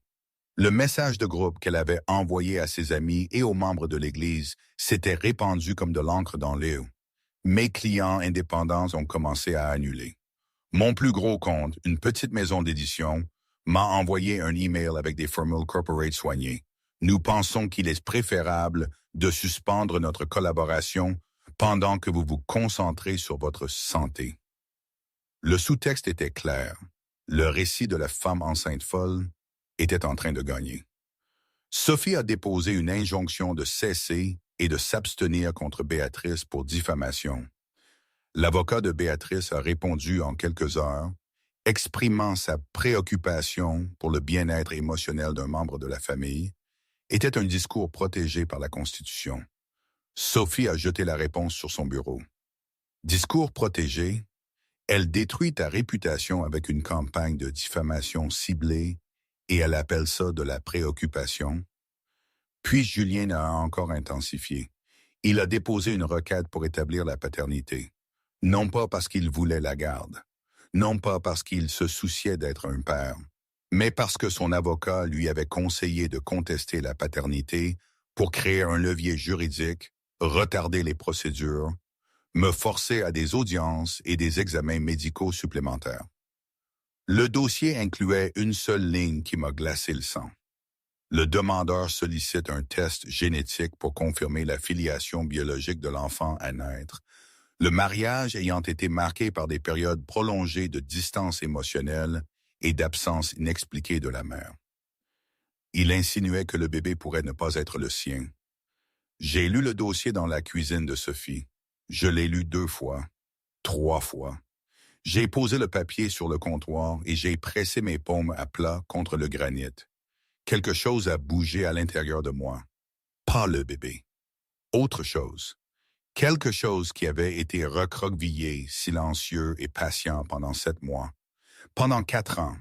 [SPEAKER 1] Le message de groupe qu'elle avait envoyé à ses amis et aux membres de l'Église s'était répandu comme de l'encre dans l'eau. Mes clients indépendants ont commencé à annuler. Mon plus gros compte, une petite maison d'édition, m'a envoyé un email avec des formules corporate soignées. Nous pensons qu'il est préférable de suspendre notre collaboration pendant que vous vous concentrez sur votre santé. Le sous-texte était clair. Le récit de la femme enceinte folle était en train de gagner. Sophie a déposé une injonction de cesser et de s'abstenir contre Béatrice pour diffamation. L'avocat de Béatrice a répondu en quelques heures, exprimant sa préoccupation pour le bien-être émotionnel d'un membre de la famille, était un discours protégé par la Constitution. Sophie a jeté la réponse sur son bureau. Discours protégé, elle détruit ta réputation avec une campagne de diffamation ciblée et elle appelle ça de la préoccupation. Puis Julien a encore intensifié. Il a déposé une requête pour établir la paternité. Non pas parce qu'il voulait la garde, non pas parce qu'il se souciait d'être un père, mais parce que son avocat lui avait conseillé de contester la paternité pour créer un levier juridique, retarder les procédures, me forcer à des audiences et des examens médicaux supplémentaires. Le dossier incluait une seule ligne qui m'a glacé le sang. Le demandeur sollicite un test génétique pour confirmer la filiation biologique de l'enfant à naître, le mariage ayant été marqué par des périodes prolongées de distance émotionnelle et d'absence inexpliquée de la mère. Il insinuait que le bébé pourrait ne pas être le sien. J'ai lu le dossier dans la cuisine de Sophie. Je l'ai lu 2 fois, 3 fois. J'ai posé le papier sur le comptoir et j'ai pressé mes paumes à plat contre le granit. Quelque chose a bougé à l'intérieur de moi. Pas le bébé. Autre chose. Quelque chose qui avait été recroquevillé, silencieux et patient pendant 7 mois. Pendant 4 ans.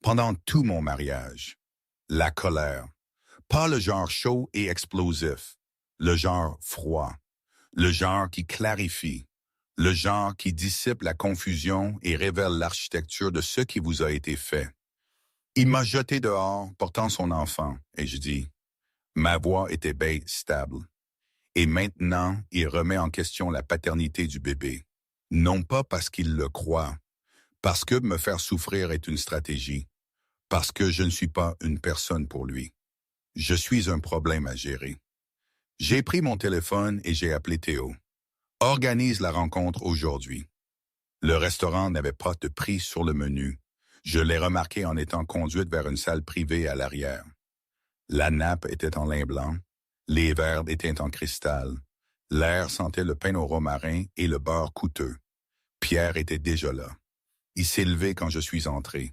[SPEAKER 1] Pendant tout mon mariage. La colère. Pas le genre chaud et explosif. Le genre froid. Le genre qui clarifie. Le genre qui dissipe la confusion et révèle l'architecture de ce qui vous a été fait. Il m'a jeté dehors, portant son enfant, et je dis, ma voix était belle, stable. Et maintenant, il remet en question la paternité du bébé. Non pas parce qu'il le croit, parce que me faire souffrir est une stratégie, parce que je ne suis pas une personne pour lui. Je suis un problème à gérer. J'ai pris mon téléphone et j'ai appelé Théo. Organise la rencontre aujourd'hui. Le restaurant n'avait pas de prix sur le menu. Je l'ai remarqué en étant conduite vers une salle privée à l'arrière. La nappe était en lin blanc, les verres étaient en cristal, l'air sentait le pain au romarin et le beurre coûteux. Pierre était déjà là. Il s'est levé quand je suis entré.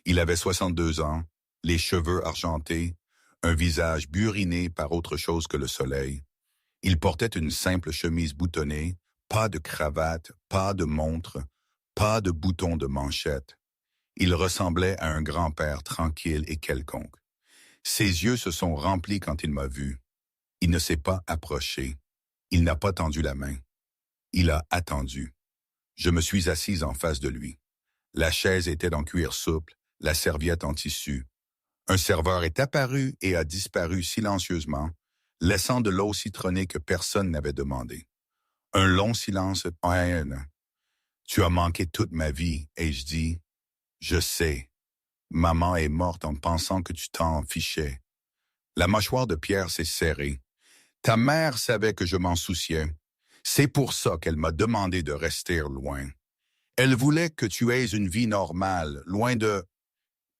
[SPEAKER 1] Il avait 62 ans, les cheveux argentés, un visage buriné par autre chose que le soleil. Il portait une simple chemise boutonnée, pas de cravate, pas de montre, pas de bouton de manchette. Il ressemblait à un grand-père tranquille et quelconque. Ses yeux se sont remplis quand il m'a vu. Il ne s'est pas approché. Il n'a pas tendu la main. Il a attendu. Je me suis assise en face de lui. La chaise était en cuir souple, la serviette en tissu. Un serveur est apparu et a disparu silencieusement, laissant de l'eau citronnée que personne n'avait demandé. Un long silence haine. Tu as manqué toute ma vie, ai-je dit. Je sais. Maman est morte en pensant que tu t'en fichais. La mâchoire de Pierre s'est serrée. Ta mère savait que je m'en souciais. C'est pour ça qu'elle m'a demandé de rester loin. Elle voulait que tu aies une vie normale, loin de...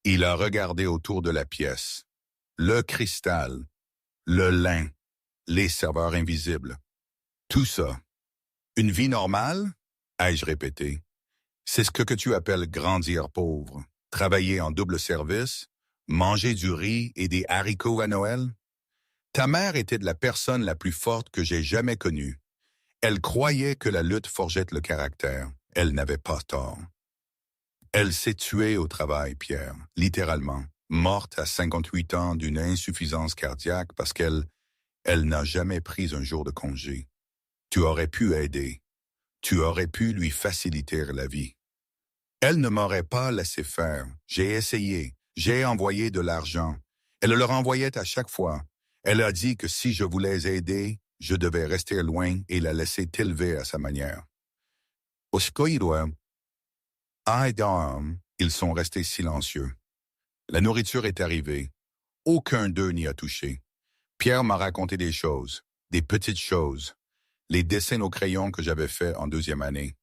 [SPEAKER 1] Il a regardé autour de la pièce. Le cristal, le lin, les serveurs invisibles. Tout ça. Une vie normale? Ai-je répété. C'est ce que tu appelles grandir pauvre. Travailler en double service, manger du riz et des haricots à Noël? Ta mère était de la personne la plus forte que j'ai jamais connue. Elle croyait que la lutte forgeait le caractère. Elle n'avait pas tort. Elle s'est tuée au travail, Pierre, littéralement, morte à 58 ans d'une insuffisance cardiaque parce qu'elle n'a jamais pris un jour de congé. Tu aurais pu aider. Tu aurais pu lui faciliter la vie. Elle ne m'aurait pas laissé faire. J'ai essayé. J'ai envoyé de l'argent. Elle le renvoyait à chaque fois. Elle a dit que si je voulais aider, je devais rester loin et la laisser t'élever à sa manière. Ils sont restés silencieux. La nourriture est arrivée. Aucun d'eux n'y a touché. Pierre m'a raconté des choses, des petites choses, les dessins au crayon que j'avais faits en deuxième année.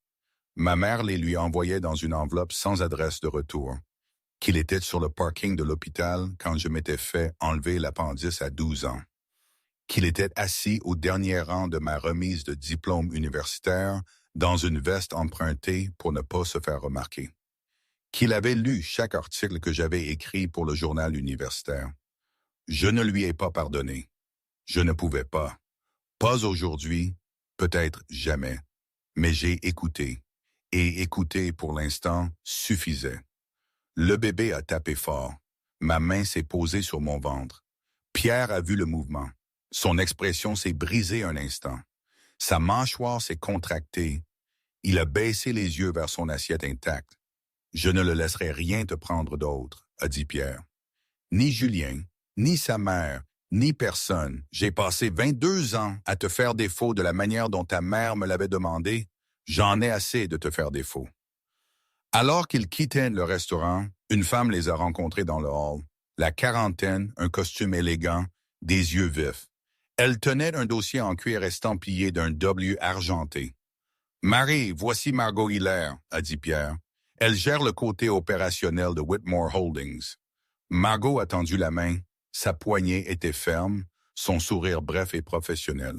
[SPEAKER 1] Ma mère les lui envoyait dans une enveloppe sans adresse de retour, qu'il était sur le parking de l'hôpital quand je m'étais fait enlever l'appendice à 12 ans, qu'il était assis au dernier rang de ma remise de diplôme universitaire dans une veste empruntée pour ne pas se faire remarquer, qu'il avait lu chaque article que j'avais écrit pour le journal universitaire. Je ne lui ai pas pardonné. Je ne pouvais pas. Pas aujourd'hui, peut-être jamais. Mais j'ai écouté. Et écouter pour l'instant suffisait. Le bébé a tapé fort. Ma main s'est posée sur mon ventre. Pierre a vu le mouvement. Son expression s'est brisée un instant. Sa mâchoire s'est contractée. Il a baissé les yeux vers son assiette intacte. Je ne le laisserai rien te prendre d'autre, a dit Pierre. Ni Julien, ni sa mère, ni personne. J'ai passé 22 ans à te faire défaut de la manière dont ta mère me l'avait demandé. J'en ai assez de te faire défaut. Alors qu'ils quittaient le restaurant, une femme les a rencontrés dans le hall. La quarantaine, un costume élégant, des yeux vifs. Elle tenait un dossier en cuir estampillé d'un W argenté. « Marie, voici Margot Hilaire », a dit Pierre. Elle gère le côté opérationnel de Whitmore Holdings. Margot a tendu la main. Sa poignée était ferme, son sourire bref et professionnel.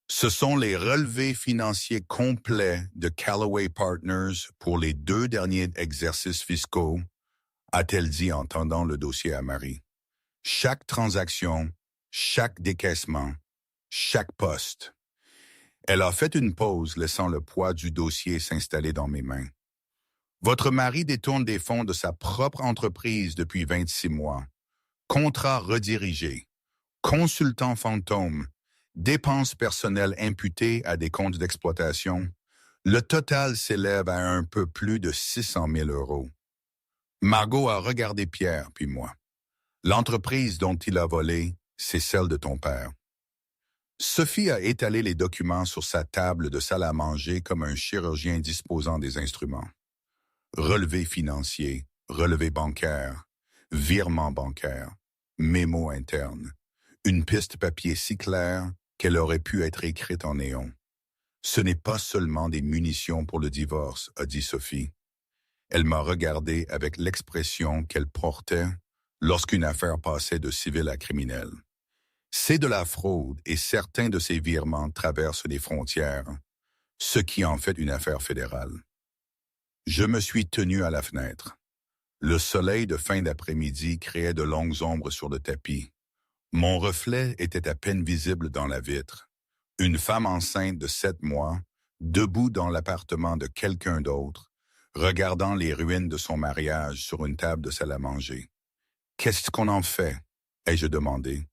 [SPEAKER 1] Ce sont les relevés financiers complets de Callaway Partners pour les 2 derniers exercices fiscaux, a-t-elle dit en tendant le dossier à Marie. Chaque transaction, chaque décaissement, chaque poste. Elle a fait une pause, laissant le poids du dossier s'installer dans mes mains. Votre mari détourne des fonds de sa propre entreprise depuis 26 mois. Contrat redirigé, consultant fantôme, dépenses personnelles imputées à des comptes d'exploitation. Le total s'élève à un peu plus de 600 000 €. Margot a regardé Pierre puis moi. L'entreprise dont il a volé, c'est celle de ton père. Sophie a étalé les documents sur sa table de salle à manger comme un chirurgien disposant des instruments. Relevé financier, relevé bancaire, virement bancaire, mémo interne, une piste papier si claire qu'elle aurait pu être écrite en néon. Ce n'est pas seulement des munitions pour le divorce, a dit Sophie. Elle m'a regardé avec l'expression qu'elle portait lorsqu'une affaire passait de civil à criminel. C'est de la fraude et certains de ces virements traversent les frontières, ce qui en fait une affaire fédérale. Je me suis tenu à la fenêtre. Le soleil de fin d'après-midi créait de longues ombres sur le tapis. Mon reflet était à peine visible dans la vitre. Une femme enceinte de 7 mois, debout dans l'appartement de quelqu'un d'autre, regardant les ruines de son mariage sur une table de salle à manger. « Qu'est-ce qu'on en fait ?» ai-je demandé.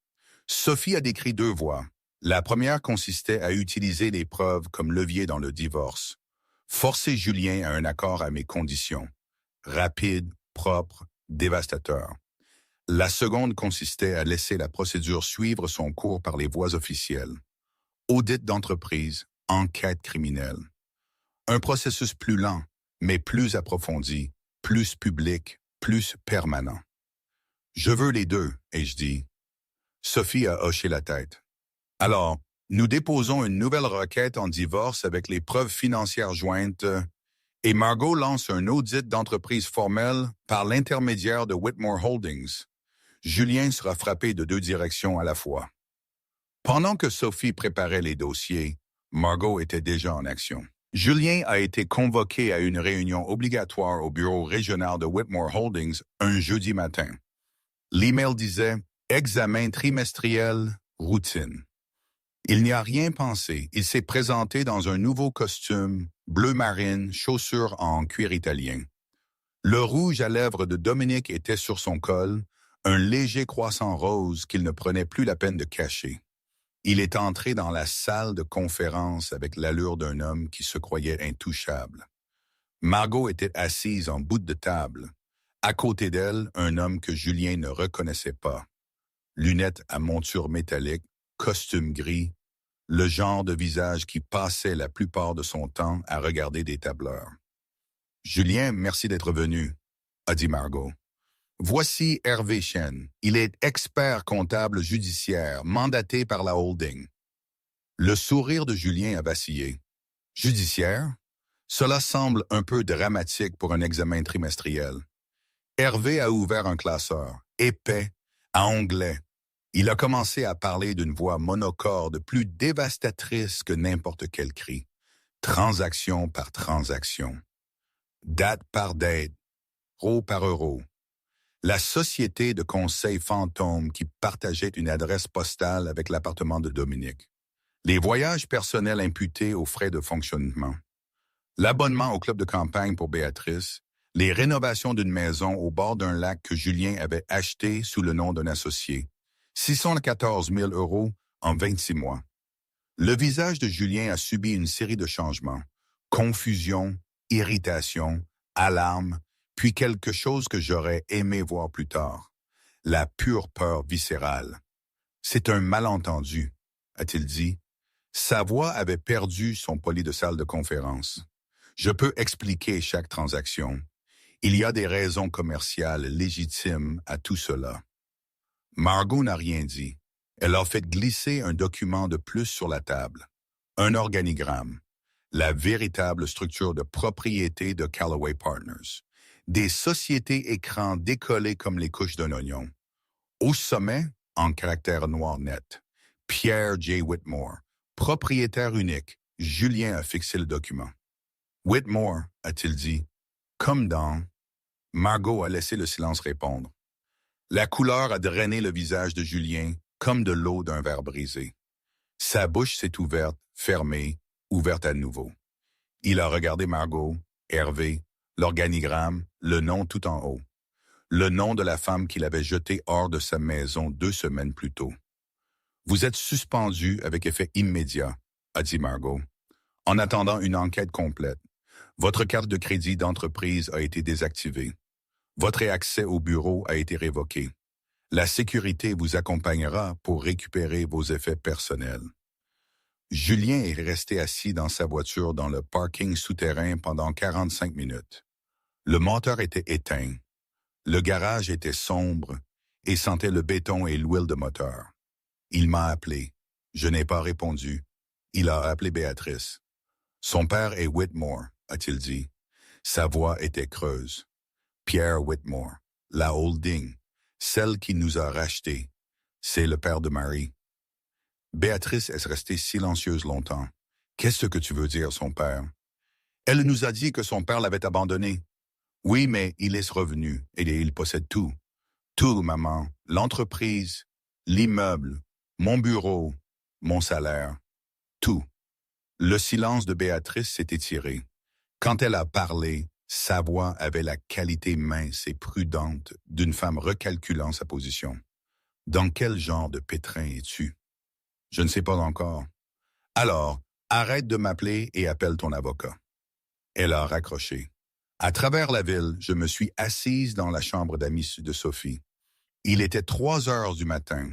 [SPEAKER 1] Sophie a décrit 2 voies. La première consistait à utiliser les preuves comme levier dans le divorce. Forcer Julien à un accord à mes conditions. Rapide, propre, dévastateur. La seconde consistait à laisser la procédure suivre son cours par les voies officielles. Audit d'entreprise, enquête criminelle. Un processus plus lent, mais plus approfondi, plus public, plus permanent. Je veux les 2, ai-je dit. Sophie a hoché la tête. Alors, nous déposons une nouvelle requête en divorce avec les preuves financières jointes Et Margot lance un audit d'entreprise formel par l'intermédiaire de Whitmore Holdings. Julien sera frappé de deux directions à la fois. Pendant que Sophie préparait les dossiers, Margot était déjà en action. Julien a été convoqué à une réunion obligatoire au bureau régional de Whitmore Holdings un jeudi matin. L'email disait « Examen trimestriel, routine ». Il n'y a rien pensé. Il s'est présenté dans un nouveau costume, bleu marine, chaussures en cuir italien. Le rouge à lèvres de Dominique était sur son col, un léger croissant rose qu'il ne prenait plus la peine de cacher. Il est entré dans la salle de conférence avec l'allure d'un homme qui se croyait intouchable. Margot était assise en bout de table. À côté d'elle, un homme que Julien ne reconnaissait pas. Lunettes à monture métallique, costume gris, le genre de visage qui passait la plupart de son temps à regarder des tableurs. « Julien, merci d'être venu », a dit Margot. « Voici Hervé Chen. Il est expert comptable judiciaire, mandaté par la holding. » Le sourire de Julien a vacillé. « Judiciaire? Cela semble un peu dramatique pour un examen trimestriel. » Hervé a ouvert un classeur, épais, à onglets. Il a commencé à parler d'une voix monocorde plus dévastatrice que n'importe quel cri. Transaction par transaction. Date par date. Euro par euro. La société de conseil fantôme qui partageait une adresse postale avec l'appartement de Dominique. Les voyages personnels imputés aux frais de fonctionnement. L'abonnement au club de campagne pour Béatrice. Les rénovations d'une maison au bord d'un lac que Julien avait acheté sous le nom d'un associé. 614 000 € en 26 mois. Le visage de Julien a subi une série de changements. Confusion, irritation, alarme, puis quelque chose que j'aurais aimé voir plus tard. La pure peur viscérale. C'est un malentendu, a-t-il dit. Sa voix avait perdu son poli de salle de conférence. Je peux expliquer chaque transaction. Il y a des raisons commerciales légitimes à tout cela. Margot n'a rien dit. Elle a fait glisser un document de plus sur la table. Un organigramme. La véritable structure de propriété de Callaway Partners. Des sociétés écrans décollées comme les couches d'un oignon. Au sommet, en caractère noir net, Pierre J. Whitmore, propriétaire unique. Julien a fixé le document. Whitmore, a-t-il dit, comme dans... Margot a laissé le silence répondre. La couleur a drainé le visage de Julien comme de l'eau d'un verre brisé. Sa bouche s'est ouverte, fermée, ouverte à nouveau. Il a regardé Margot, Hervé, l'organigramme, le nom tout en haut. Le nom de la femme qu'il avait jetée hors de sa maison 2 semaines plus tôt. « Vous êtes suspendu avec effet immédiat », a dit Margot, en attendant une enquête complète. Votre carte de crédit d'entreprise a été désactivée. Votre accès au bureau a été révoqué. La sécurité vous accompagnera pour récupérer vos effets personnels. Julien est resté assis dans sa voiture dans le parking souterrain pendant 45 minutes. Le moteur était éteint. Le garage était sombre et sentait le béton et l'huile de moteur. Il m'a appelé. Je n'ai pas répondu. Il a appelé Béatrice. Son père est Whitmore, a-t-il dit. Sa voix était creuse. Pierre Whitmore, la holding, celle qui nous a rachetés. C'est le père de Marie. Béatrice est restée silencieuse longtemps. Qu'est-ce que tu veux dire, son père? Elle nous a dit que son père l'avait abandonné. Oui, mais il est revenu et il possède tout. Tout, maman. L'entreprise, l'immeuble, mon bureau, mon salaire. Tout. Le silence de Béatrice s'est étiré. Quand elle a parlé, sa voix avait la qualité mince et prudente d'une femme recalculant sa position. Dans quel genre de pétrin es-tu? Je ne sais pas encore. Alors, arrête de m'appeler et appelle ton avocat. Elle a raccroché. À travers la ville, je me suis assise dans la chambre d'amis de Sophie. Il était 3 heures du matin.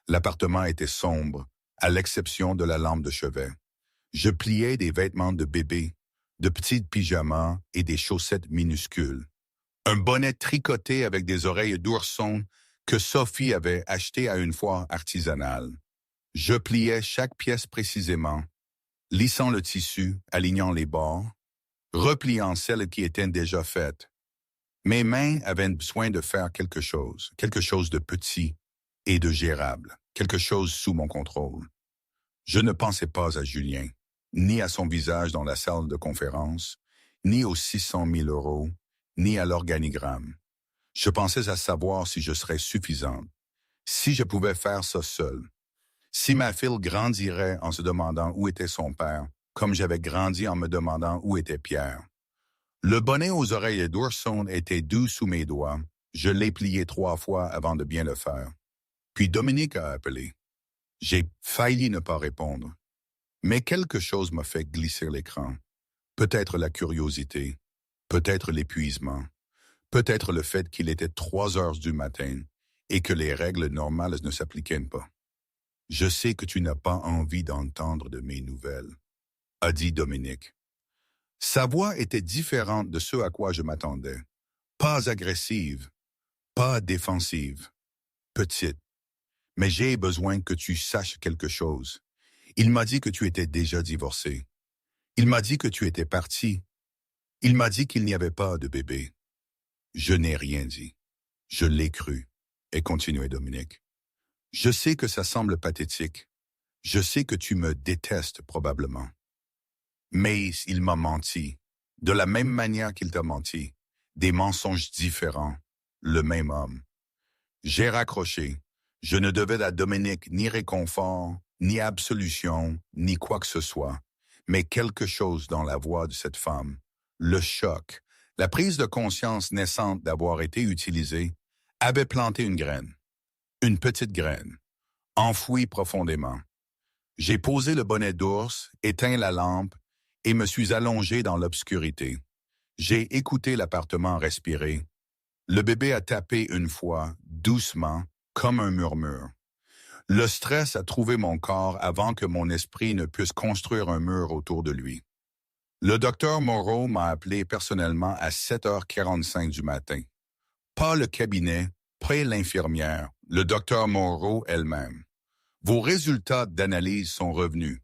[SPEAKER 1] L'appartement était sombre, à l'exception de la lampe de chevet. Je pliais des vêtements de bébé, de petits pyjamas et des chaussettes minuscules. Un bonnet tricoté avec des oreilles d'ourson que Sophie avait acheté à une foire artisanale. Je pliais chaque pièce précisément, lissant le tissu, alignant les bords. repliant celles qui étaient déjà faites. Mes mains avaient besoin de faire quelque chose de petit et de gérable, quelque chose sous mon contrôle. Je ne pensais pas à Julien, ni à son visage dans la salle de conférence, ni aux 600 000 €, ni à l'organigramme. Je pensais à savoir si je serais suffisante, si je pouvais faire ça seule, si ma fille grandirait en se demandant où était son père, comme j'avais grandi en me demandant où était Pierre. Le bonnet aux oreilles d'ourson était doux sous mes doigts. Je l'ai plié 3 fois avant de bien le faire. Puis Dominique a appelé. J'ai failli ne pas répondre. Mais quelque chose m'a fait glisser l'écran. Peut-être la curiosité, peut-être l'épuisement, peut-être le fait qu'il était 3 heures du matin et que les règles normales ne s'appliquaient pas. Je sais que tu n'as pas envie d'entendre de mes nouvelles, a dit Dominique. Sa voix était différente de ce à quoi je m'attendais. Pas agressive, pas défensive, petite. Mais j'ai besoin que tu saches quelque chose. Il m'a dit que tu étais déjà divorcé. Il m'a dit que tu étais parti. Il m'a dit qu'il n'y avait pas de bébé. Je n'ai rien dit. Je l'ai cru, et continuait Dominique. Je sais que ça semble pathétique. Je sais que tu me détestes probablement. Mais il m'a menti, de la même manière qu'il t'a menti, des mensonges différents, le même homme. J'ai raccroché. Je ne devais à Dominique ni réconfort, ni absolution, ni quoi que ce soit, mais quelque chose dans la voix de cette femme, le choc, la prise de conscience naissante d'avoir été utilisée, avait planté une petite graine, enfouie profondément. J'ai posé le bonnet d'ours, éteint la lampe et me suis allongé dans l'obscurité. J'ai écouté l'appartement respirer. Le bébé a tapé une fois, doucement, comme un murmure. Le stress a trouvé mon corps avant que mon esprit ne puisse construire un mur autour de lui. Le docteur Moreau m'a appelé personnellement à 7h45 du matin. Pas le cabinet, pas l'infirmière, le docteur Moreau elle-même. Vos résultats d'analyse sont revenus.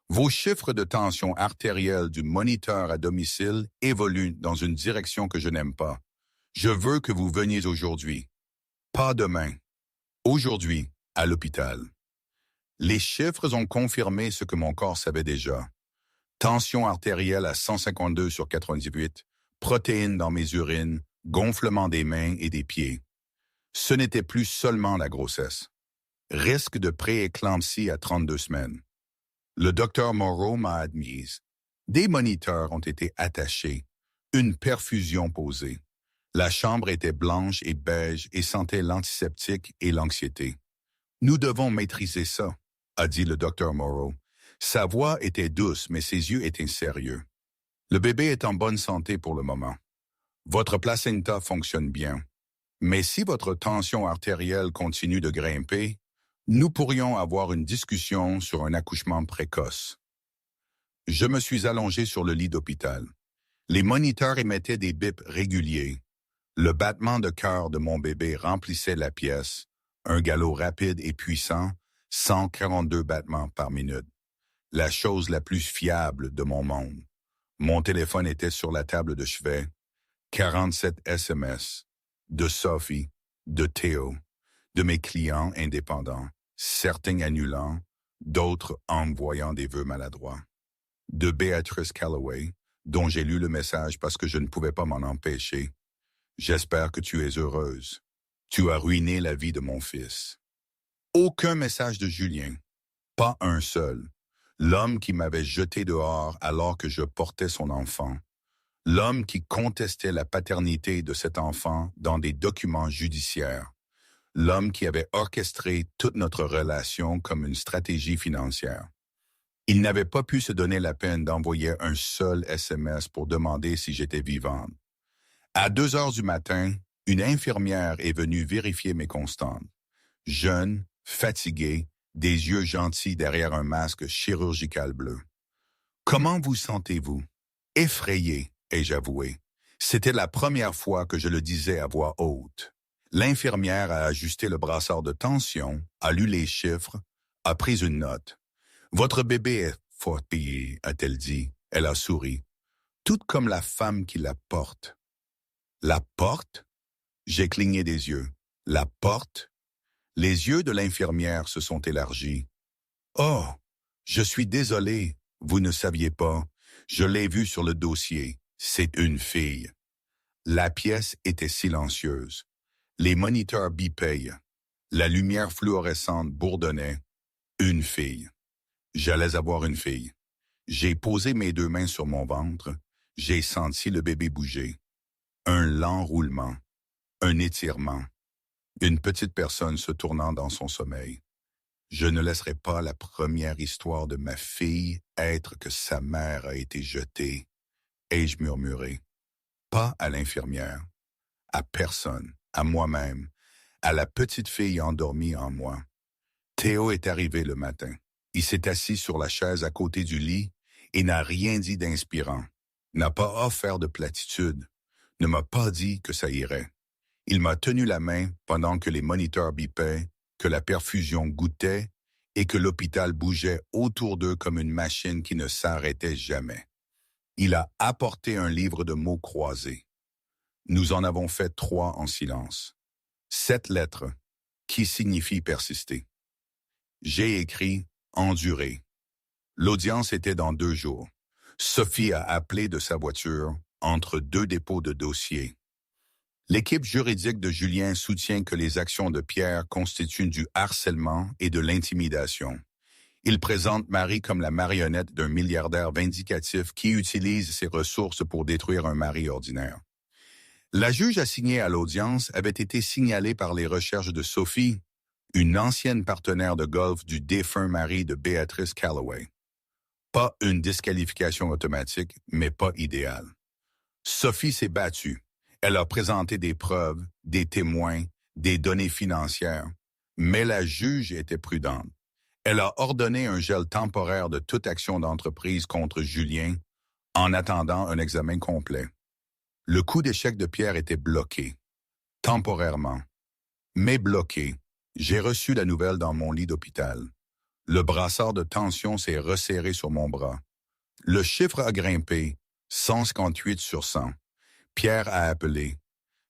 [SPEAKER 1] Vos chiffres de tension artérielle du moniteur à domicile évoluent dans une direction que je n'aime pas. Je veux que vous veniez aujourd'hui. Pas demain. Aujourd'hui, à l'hôpital. Les chiffres ont confirmé ce que mon corps savait déjà. Tension artérielle à 152/98, protéines dans mes urines, gonflement des mains et des pieds. Ce n'était plus seulement la grossesse. Risque de prééclampsie à 32 semaines. Le docteur Moreau m'a admise. Des moniteurs ont été attachés. Une perfusion posée. La chambre était blanche et beige et sentait l'antiseptique et l'anxiété. Nous devons maîtriser ça, a dit le docteur Moreau. Sa voix était douce, mais ses yeux étaient sérieux. Le bébé est en bonne santé pour le moment. Votre placenta fonctionne bien. Mais si votre tension artérielle continue de grimper, nous pourrions avoir une discussion sur un accouchement précoce. Je me suis allongé sur le lit d'hôpital. Les moniteurs émettaient des bips réguliers. Le battement de cœur de mon bébé remplissait la pièce, un galop rapide et puissant, 142 battements par minute. La chose la plus fiable de mon monde. Mon téléphone était sur la table de chevet. 47 SMS. De Sophie, de Théo, de mes clients indépendants, certains annulant, d'autres envoyant des vœux maladroits. De Béatrice Calloway, dont j'ai lu le message parce que je ne pouvais pas m'en empêcher. J'espère que tu es heureuse. Tu as ruiné la vie de mon fils. Aucun message de Julien. Pas un seul. L'homme qui m'avait jeté dehors alors que je portais son enfant. L'homme qui contestait la paternité de cet enfant dans des documents judiciaires. L'homme qui avait orchestré toute notre relation comme une stratégie financière. Il n'avait pas pu se donner la peine d'envoyer un seul SMS pour demander si j'étais vivante. À 2 heures du matin, une infirmière est venue vérifier mes constantes. Jeune, fatiguée, des yeux gentils derrière un masque chirurgical bleu. « Comment vous sentez-vous? » « Effrayé, ai-je avoué. C'était la première fois que je le disais à voix haute. L'infirmière a ajusté le brassard de tension, a lu les chiffres, a pris une note. « Votre bébé est fort payé, a-t-elle dit. Elle a souri. « tout comme la femme qui la porte. La porte? J'ai cligné des yeux. La porte? Les yeux de l'infirmière se sont élargis. Oh, je suis désolé, vous ne saviez pas. Je l'ai vue sur le dossier. C'est une fille. La pièce était silencieuse. Les moniteurs bipaient. La lumière fluorescente bourdonnait. Une fille. J'allais avoir une fille. J'ai posé mes 2 mains sur mon ventre. J'ai senti le bébé bouger. Un lent roulement. Un étirement. Une petite personne se tournant dans son sommeil. Je ne laisserai pas la première histoire de ma fille être que sa mère a été jetée, ai-je murmuré. Pas à l'infirmière, à personne, à moi-même, à la petite fille endormie en moi. Théo est arrivé le matin. Il s'est assis sur la chaise à côté du lit et n'a rien dit d'inspirant. N'a pas offert de platitude. Ne m'a pas dit que ça irait. Il m'a tenu la main pendant que les moniteurs bipaient, que la perfusion goûtait et que l'hôpital bougeait autour d'eux comme une machine qui ne s'arrêtait jamais. Il a apporté un livre de mots croisés. Nous en avons fait 3 en silence. 7 lettres, qui signifient persister. J'ai écrit « endurer ». L'audience était dans 2 jours. Sophie a appelé de sa voiture entre 2 dépôts de dossiers. L'équipe juridique de Julien soutient que les actions de Pierre constituent du harcèlement et de l'intimidation. Il présente Marie comme la marionnette d'un milliardaire vindicatif qui utilise ses ressources pour détruire un mari ordinaire. La juge assignée à l'audience avait été signalée par les recherches de Sophie, une ancienne partenaire de golf du défunt mari de Béatrice Calloway. Pas une disqualification automatique, mais pas idéale. Sophie s'est battue. Elle a présenté des preuves, des témoins, des données financières, mais la juge était prudente. Elle a ordonné un gel temporaire de toute action d'entreprise contre Julien en attendant un examen complet. Le coup d'échec de Pierre était bloqué, temporairement. Mais bloqué, j'ai reçu la nouvelle dans mon lit d'hôpital. Le brassard de tension s'est resserré sur mon bras. Le chiffre a grimpé, 158 sur 100. Pierre a appelé.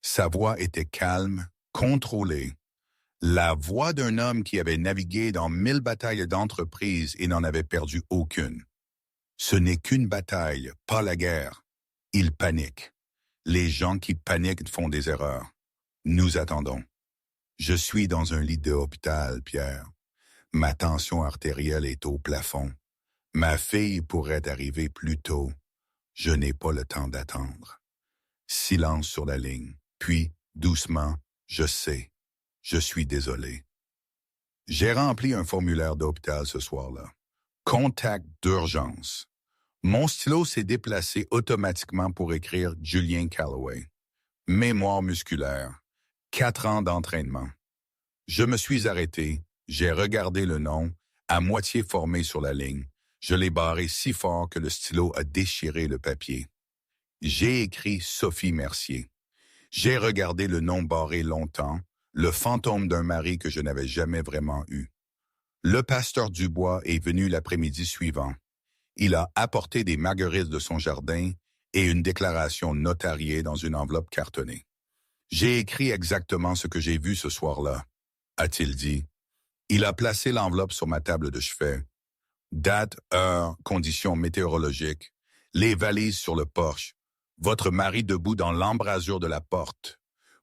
[SPEAKER 1] Sa voix était calme, contrôlée. La voix d'un homme qui avait navigué dans 1000 batailles d'entreprise et n'en avait perdu aucune. Ce n'est qu'une bataille, pas la guerre. Il panique. Les gens qui paniquent font des erreurs. Nous attendons. Je suis dans un lit d'hôpital, Pierre. Ma tension artérielle est au plafond. Ma fille pourrait arriver plus tôt. Je n'ai pas le temps d'attendre. Silence sur la ligne. Puis, doucement, je sais. Je suis désolé. J'ai rempli un formulaire d'hôpital ce soir-là. Contact d'urgence. Mon stylo s'est déplacé automatiquement pour écrire Julien Calloway. Mémoire musculaire. 4 ans d'entraînement. Je me suis arrêté. J'ai regardé le nom, à moitié formé sur la ligne. Je l'ai barré si fort que le stylo a déchiré le papier. J'ai écrit Sophie Mercier. J'ai regardé le nom barré longtemps, le fantôme d'un mari que je n'avais jamais vraiment eu. Le pasteur Dubois est venu l'après-midi suivant. Il a apporté des marguerites de son jardin et une déclaration notariée dans une enveloppe cartonnée. J'ai écrit exactement ce que j'ai vu ce soir-là, a-t-il dit. Il a placé l'enveloppe sur ma table de chevet. Date, heure, conditions météorologiques, les valises sur le porche, votre mari debout dans l'embrasure de la porte.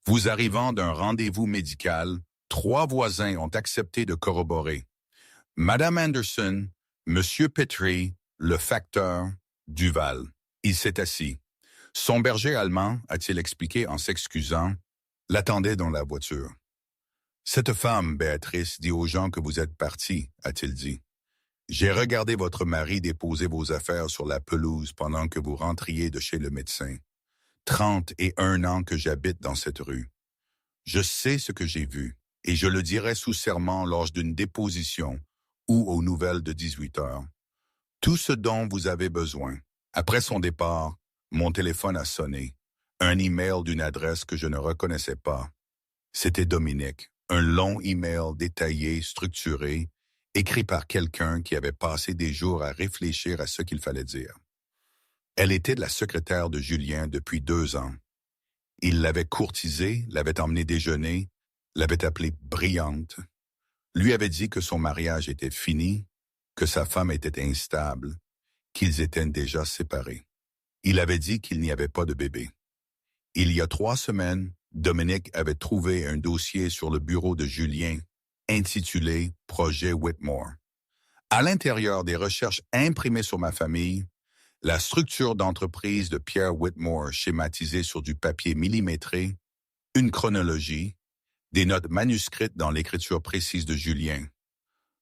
[SPEAKER 1] Vous arrivant d'un rendez-vous médical, 3 voisins ont accepté de corroborer. Madame Anderson, Monsieur Petrie, le facteur, Duval. Il s'est assis. Son berger allemand, a-t-il expliqué en s'excusant, l'attendait dans la voiture. Cette femme, Béatrice, dit aux gens que vous êtes partis, a-t-il dit. J'ai regardé votre mari déposer vos affaires sur la pelouse pendant que vous rentriez de chez le médecin. 31 ans que j'habite dans cette rue. Je sais ce que j'ai vu, et je le dirai sous serment lors d'une déposition ou aux nouvelles de 18 heures. Tout ce dont vous avez besoin. Après son départ, mon téléphone a sonné. Un email d'une adresse que je ne reconnaissais pas. C'était Dominique. Un long email détaillé, structuré, écrit par quelqu'un qui avait passé des jours à réfléchir à ce qu'il fallait dire. Elle était la secrétaire de Julien depuis 2 ans. Il l'avait courtisée, l'avait emmenée déjeuner, l'avait appelée brillante, lui avait dit que son mariage était fini, que sa femme était instable, qu'ils étaient déjà séparés. Il avait dit qu'il n'y avait pas de bébé. Il y a 3 semaines, Dominique avait trouvé un dossier sur le bureau de Julien intitulé « Projet Whitmore ». À l'intérieur des recherches imprimées sur ma famille, la structure d'entreprise de Pierre Whitmore schématisée sur du papier millimétré, une chronologie, des notes manuscrites dans l'écriture précise de Julien.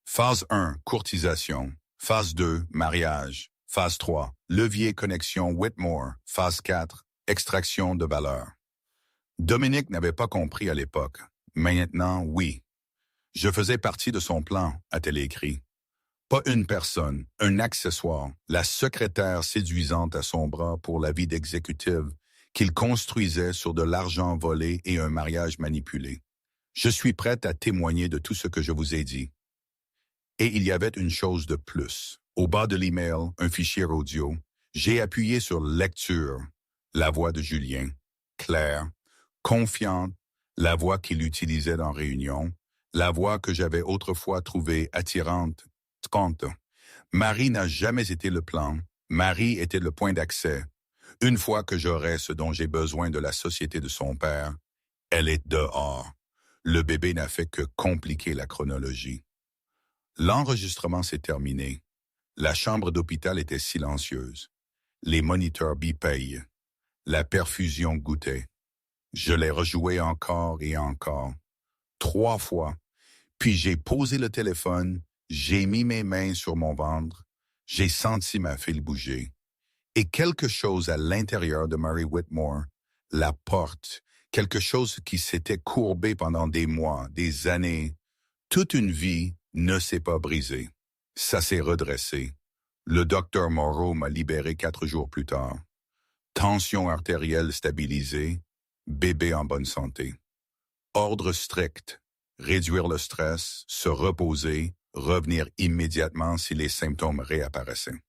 [SPEAKER 1] Phase 1, courtisation. Phase 2, mariage. Phase 3, levier connexion Whitmore. Phase 4, extraction de valeur. Dominique n'avait pas compris à l'époque. Maintenant, oui. Je faisais partie de son plan, a-t-elle écrit. Pas une personne, un accessoire, la secrétaire séduisante à son bras pour la vie d'exécutive qu'il construisait sur de l'argent volé et un mariage manipulé. Je suis prête à témoigner de tout ce que je vous ai dit. Et il y avait une chose de plus. Au bas de l'email, un fichier audio. J'ai appuyé sur lecture. La voix de Julien. Claire, confiante, la voix qu'il utilisait en réunion, la voix que j'avais autrefois trouvée attirante. Compte. Marie n'a jamais été le plan. Marie était le point d'accès. Une fois que j'aurai ce dont j'ai besoin de la société de son père, elle est dehors. Le bébé n'a fait que compliquer la chronologie. L'enregistrement s'est terminé. La chambre d'hôpital était silencieuse. Les moniteurs bipaient. La perfusion goûtait. Je l'ai rejoué encore et encore. 3 fois. Puis j'ai posé le téléphone, j'ai mis mes mains sur mon ventre, j'ai senti ma fille bouger. Et quelque chose à l'intérieur de Mary Whitmore, la porte, quelque chose qui s'était courbé pendant des mois, des années, toute une vie, ne s'est pas brisé. Ça s'est redressé. Le docteur Moreau m'a libéré 4 jours plus tard. Tension artérielle stabilisée, bébé en bonne santé. Ordre strict, réduire le stress, se reposer, revenir immédiatement si les symptômes réapparaissaient.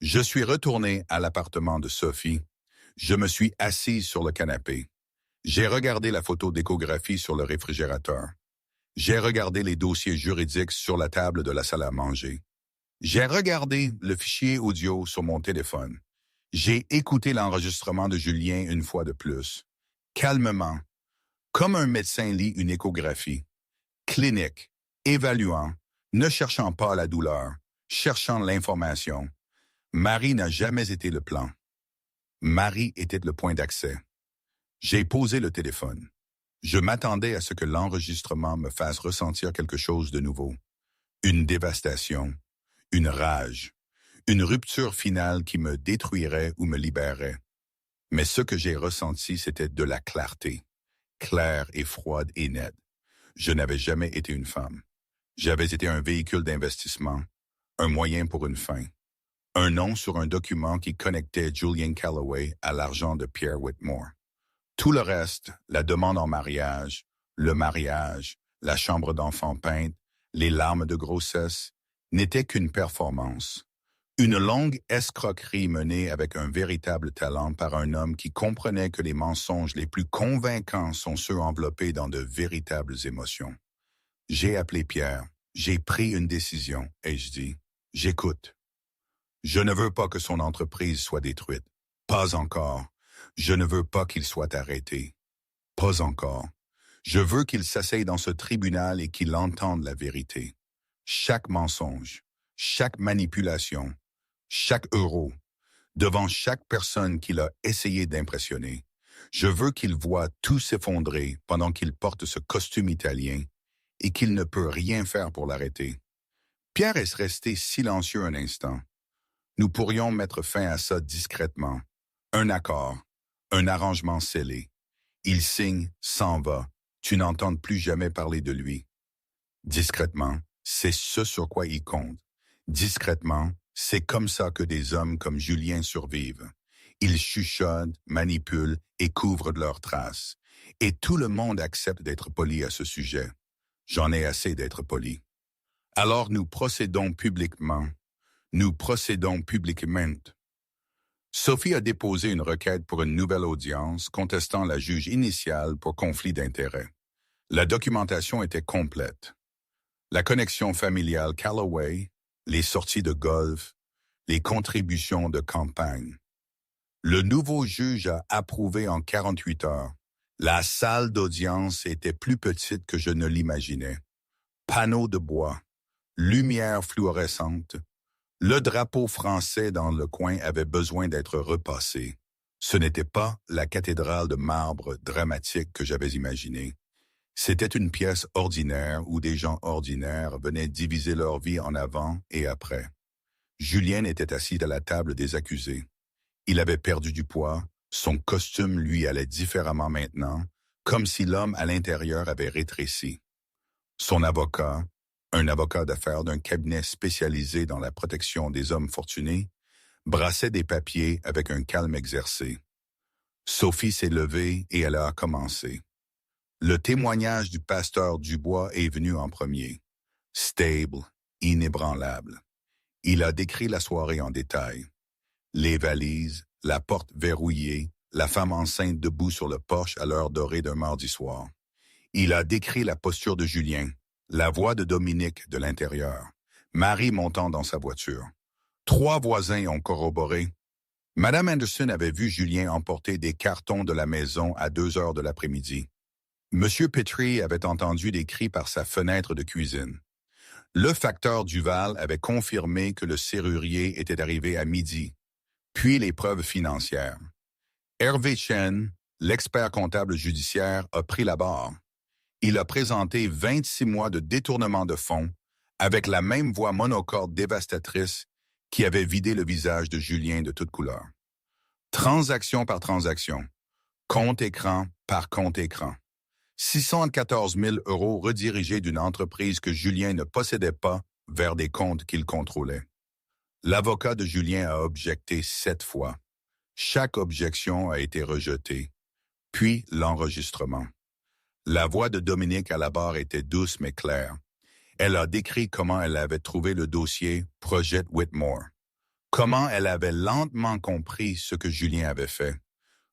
[SPEAKER 1] Je suis retourné à l'appartement de Sophie. Je me suis assise sur le canapé. J'ai regardé la photo d'échographie sur le réfrigérateur. J'ai regardé les dossiers juridiques sur la table de la salle à manger. J'ai regardé le fichier audio sur mon téléphone. J'ai écouté l'enregistrement de Julien une fois de plus. Calmement, comme un médecin lit une échographie. Clinique, évaluant, ne cherchant pas la douleur, cherchant l'information. Marie n'a jamais été le plan. Marie était le point d'accès. J'ai posé le téléphone. Je m'attendais à ce que l'enregistrement me fasse ressentir quelque chose de nouveau. Une dévastation, une rage, une rupture finale qui me détruirait ou me libérerait. Mais ce que j'ai ressenti, c'était de la clarté, claire et froide et nette. Je n'avais jamais été une femme. J'avais été un véhicule d'investissement, un moyen pour une fin. Un nom sur un document qui connectait Julian Calloway à l'argent de Pierre Whitmore. Tout le reste, la demande en mariage, le mariage, la chambre d'enfant peinte, les larmes de grossesse, n'était qu'une performance. Une longue escroquerie menée avec un véritable talent par un homme qui comprenait que les mensonges les plus convaincants sont ceux enveloppés dans de véritables émotions. J'ai appelé Pierre, j'ai pris une décision et je dis, j'écoute. Je ne veux pas que son entreprise soit détruite. Pas encore. Je ne veux pas qu'il soit arrêté. Pas encore. Je veux qu'il s'asseye dans ce tribunal et qu'il entende la vérité. Chaque mensonge, chaque manipulation, chaque euro, devant chaque personne qu'il a essayé d'impressionner. Je veux qu'il voie tout s'effondrer pendant qu'il porte ce costume italien et qu'il ne peut rien faire pour l'arrêter. Pierre est resté silencieux un instant. Nous pourrions mettre fin à ça discrètement. Un accord, un arrangement scellé. Il signe, s'en va. Tu n'entends plus jamais parler de lui. Discrètement, c'est ce sur quoi il compte. Discrètement, c'est comme ça que des hommes comme Julien survivent. Ils chuchotent, manipulent et couvrent de leurs traces. Et tout le monde accepte d'être poli à ce sujet. J'en ai assez d'être poli. Alors nous procédons publiquement. Nous procédons publiquement. Sophie a déposé une requête pour une nouvelle audience contestant la juge initiale pour conflit d'intérêts. La documentation était complète. La connexion familiale Calloway, les sorties de golf, les contributions de campagne. Le nouveau juge a approuvé en 48 heures. La salle d'audience était plus petite que je ne l'imaginais. Panneaux de bois, lumière fluorescente. Le drapeau français dans le coin avait besoin d'être repassé. Ce n'était pas la cathédrale de marbre dramatique que j'avais imaginée. C'était une pièce ordinaire où des gens ordinaires venaient diviser leur vie en avant et après. Julien était assis à la table des accusés. Il avait perdu du poids, son costume lui allait différemment maintenant, comme si l'homme à l'intérieur avait rétréci. Son avocat, un avocat d'affaires d'un cabinet spécialisé dans la protection des hommes fortunés, brassait des papiers avec un calme exercé. Sophie s'est levée et elle a commencé. Le témoignage du pasteur Dubois est venu en premier. Stable, inébranlable. Il a décrit la soirée en détail. Les valises, la porte verrouillée, la femme enceinte debout sur le porche à l'heure dorée d'un mardi soir. Il a décrit la posture de Julien, la voix de Dominique de l'intérieur, Marie montant dans sa voiture. 3 voisins ont corroboré. Madame Anderson avait vu Julien emporter des cartons de la maison à 2 heures de l'après-midi. Monsieur Petrie avait entendu des cris par sa fenêtre de cuisine. Le facteur Duval avait confirmé que le serrurier était arrivé à midi. Puis les preuves financières. Hervé Chen, l'expert comptable judiciaire, a pris la barre. Il a présenté 26 mois de détournement de fonds avec la même voix monocorde dévastatrice qui avait vidé le visage de Julien de toutes couleurs. Transaction par transaction, compte écran par compte écran. 614 000 € redirigés d'une entreprise que Julien ne possédait pas vers des comptes qu'il contrôlait. L'avocat de Julien a objecté 7 fois. Chaque objection a été rejetée. Puis l'enregistrement. La voix de Dominique à la barre était douce mais claire. Elle a décrit comment elle avait trouvé le dossier Project Whitmore. Comment elle avait lentement compris ce que Julien avait fait.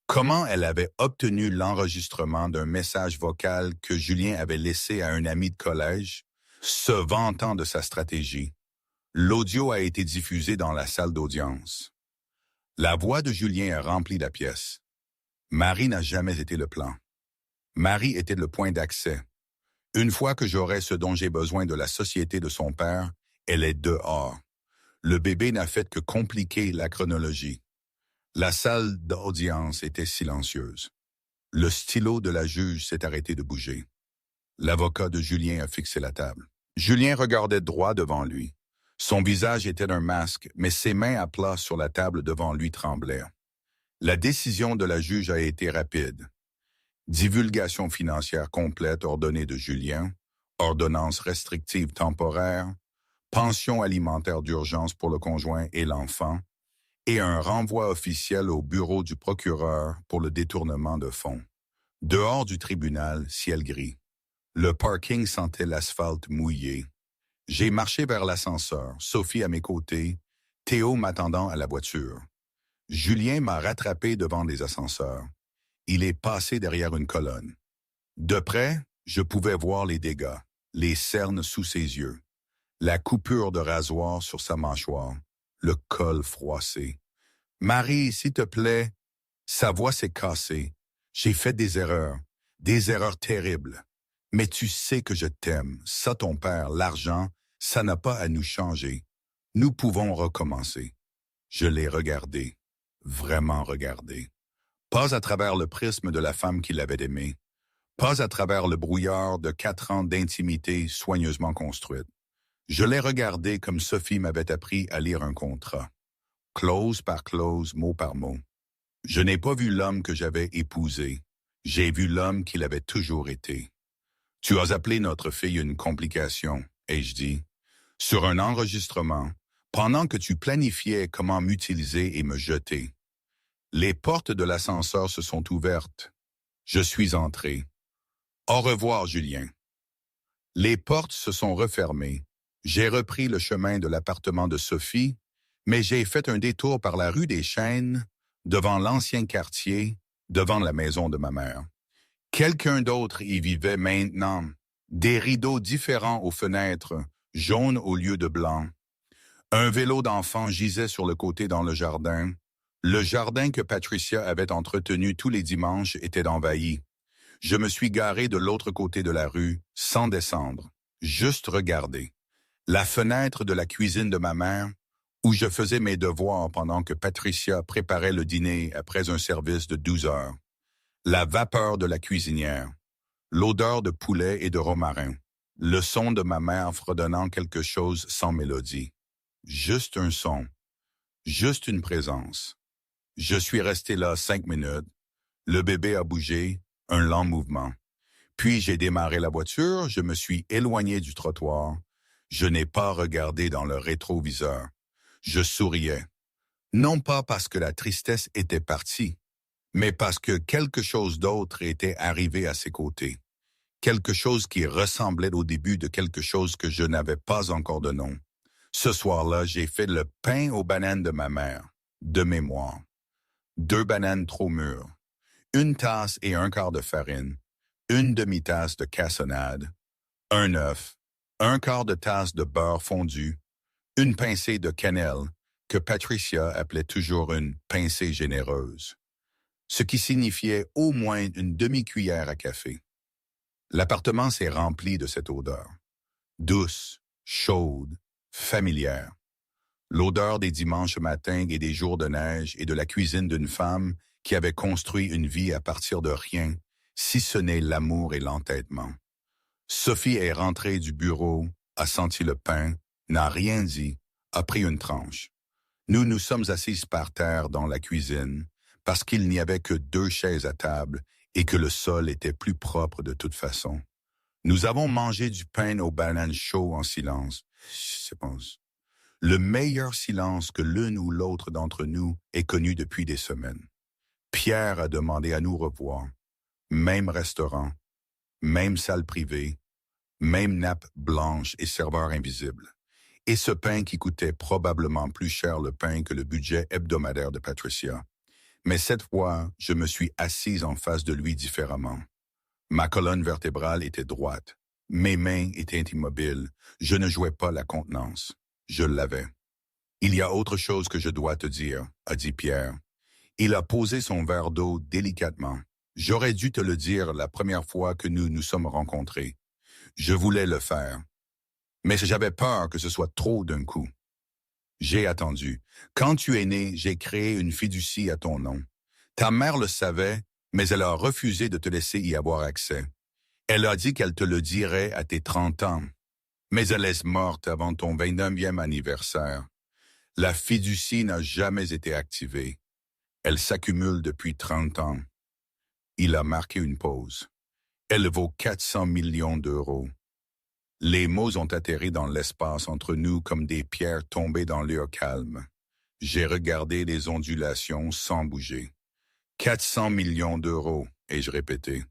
[SPEAKER 1] Comment elle avait obtenu l'enregistrement d'un message vocal que Julien avait laissé à un ami de collège, se vantant de sa stratégie. L'audio a été diffusé dans la salle d'audience. La voix de Julien a rempli la pièce. Marie n'a jamais été le plan. Marie était le point d'accès. Une fois que j'aurai ce dont j'ai besoin de la société de son père, elle est dehors. Le bébé n'a fait que compliquer la chronologie. La salle d'audience était silencieuse. Le stylo de la juge s'est arrêté de bouger. L'avocat de Julien a fixé la table. Julien regardait droit devant lui. Son visage était un masque, mais ses mains à plat sur la table devant lui tremblaient. La décision de la juge a été rapide. Divulgation financière complète ordonnée de Julien, ordonnance restrictive temporaire, pension alimentaire d'urgence pour le conjoint et l'enfant, et un renvoi officiel au bureau du procureur pour le détournement de fonds. Dehors du tribunal, ciel gris. Le parking sentait l'asphalte mouillé. J'ai marché vers l'ascenseur, Sophie à mes côtés, Théo m'attendant à la voiture. Julien m'a rattrapé devant les ascenseurs. Il est passé derrière une colonne. De près, je pouvais voir les dégâts, les cernes sous ses yeux, la coupure de rasoir sur sa mâchoire, le col froissé. « Marie, s'il te plaît. » Sa voix s'est cassée. J'ai fait des erreurs terribles. Mais tu sais que je t'aime. Ça, ton père, l'argent, ça n'a pas à nous changer. Nous pouvons recommencer. Je l'ai regardé, vraiment regardé. Pas à travers le prisme de la femme qu'il avait aimée. Pas à travers le brouillard de 4 ans d'intimité soigneusement construite. Je l'ai regardé comme Sophie m'avait appris à lire un contrat. Clause par clause, mot par mot. Je n'ai pas vu l'homme que j'avais épousé. J'ai vu l'homme qu'il avait toujours été. Tu as appelé notre fille une complication, ai-je dit, sur un enregistrement, pendant que tu planifiais comment m'utiliser et me jeter. Les portes de l'ascenseur se sont ouvertes. Je suis entré. Au revoir, Julien. Les portes se sont refermées. J'ai repris le chemin de l'appartement de Sophie, mais j'ai fait un détour par la rue des Chênes devant l'ancien quartier, devant la maison de ma mère. Quelqu'un d'autre y vivait maintenant. Des rideaux différents aux fenêtres, jaunes au lieu de blanc. Un vélo d'enfant gisait sur le côté dans le jardin. Le jardin que Patricia avait entretenu tous les dimanches était envahi. Je me suis garé de l'autre côté de la rue, sans descendre, juste regarder. La fenêtre de la cuisine de ma mère, où je faisais mes devoirs pendant que Patricia préparait le dîner après un service de 12 heures. La vapeur de la cuisinière, l'odeur de poulet et de romarin, le son de ma mère fredonnant quelque chose sans mélodie. Juste un son, juste une présence. Je suis resté là 5 minutes. Le bébé a bougé, un lent mouvement. Puis j'ai démarré la voiture, je me suis éloigné du trottoir. Je n'ai pas regardé dans le rétroviseur. Je souriais. Non pas parce que la tristesse était partie, mais parce que quelque chose d'autre était arrivé à ses côtés. Quelque chose qui ressemblait au début de quelque chose que je n'avais pas encore de nom. Ce soir-là, j'ai fait le pain aux bananes de ma mère, de mémoire. 2 bananes trop mûres, 1 tasse et 1/4 de farine, 1 demi-tasse de cassonade, 1 œuf, 1/4 de tasse de beurre fondu, 1 pincée de cannelle, que Patricia appelait toujours une pincée généreuse, ce qui signifiait au moins une demi-cuillère à café. L'appartement s'est rempli de cette odeur, douce, chaude, familière. L'odeur des dimanches matins et des jours de neige et de la cuisine d'une femme qui avait construit une vie à partir de rien, si ce n'est l'amour et l'entêtement. Sophie est rentrée du bureau, a senti le pain, n'a rien dit, a pris une tranche. Nous nous sommes assises par terre dans la cuisine parce qu'il n'y avait que 2 chaises à table et que le sol était plus propre de toute façon. Nous avons mangé du pain aux bananes chaud en silence. Je pense. Le meilleur silence que l'une ou l'autre d'entre nous ait connu depuis des semaines. Pierre a demandé à nous revoir. Même restaurant, même salle privée, même nappe blanche et serveur invisible. Et ce pain qui coûtait probablement plus cher le pain que le budget hebdomadaire de Patricia. Mais cette fois, je me suis assise en face de lui différemment. Ma colonne vertébrale était droite. Mes mains étaient immobiles. Je ne jouais pas la contenance. Je l'avais. « Il y a autre chose que je dois te dire », a dit Pierre. Il a posé son verre d'eau délicatement. « J'aurais dû te le dire la première fois que nous nous sommes rencontrés. Je voulais le faire. Mais j'avais peur que ce soit trop d'un coup. J'ai attendu. Quand tu es né, j'ai créé une fiducie à ton nom. Ta mère le savait, mais elle a refusé de te laisser y avoir accès. Elle a dit qu'elle te le dirait à tes 30 ans. Mais elle est morte avant ton 29e anniversaire. La fiducie n'a jamais été activée. Elle s'accumule depuis 30 ans. » Il a marqué une pause. « Elle vaut 400 millions d'euros. » Les mots ont atterri dans l'espace entre nous comme des pierres tombées dans l'air calme. J'ai regardé les ondulations sans bouger. 400 millions d'euros, ai-je répété.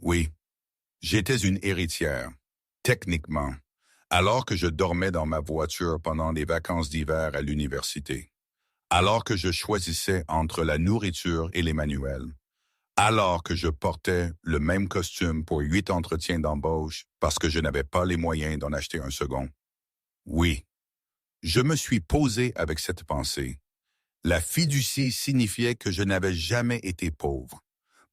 [SPEAKER 1] Oui, j'étais une héritière, techniquement, alors que je dormais dans ma voiture pendant les vacances d'hiver à l'université, alors que je choisissais entre la nourriture et les manuels, alors que je portais le même costume pour 8 entretiens d'embauche parce que je n'avais pas les moyens d'en acheter un second. Oui, je me suis posé avec cette pensée. La fiducie signifiait que je n'avais jamais été pauvre.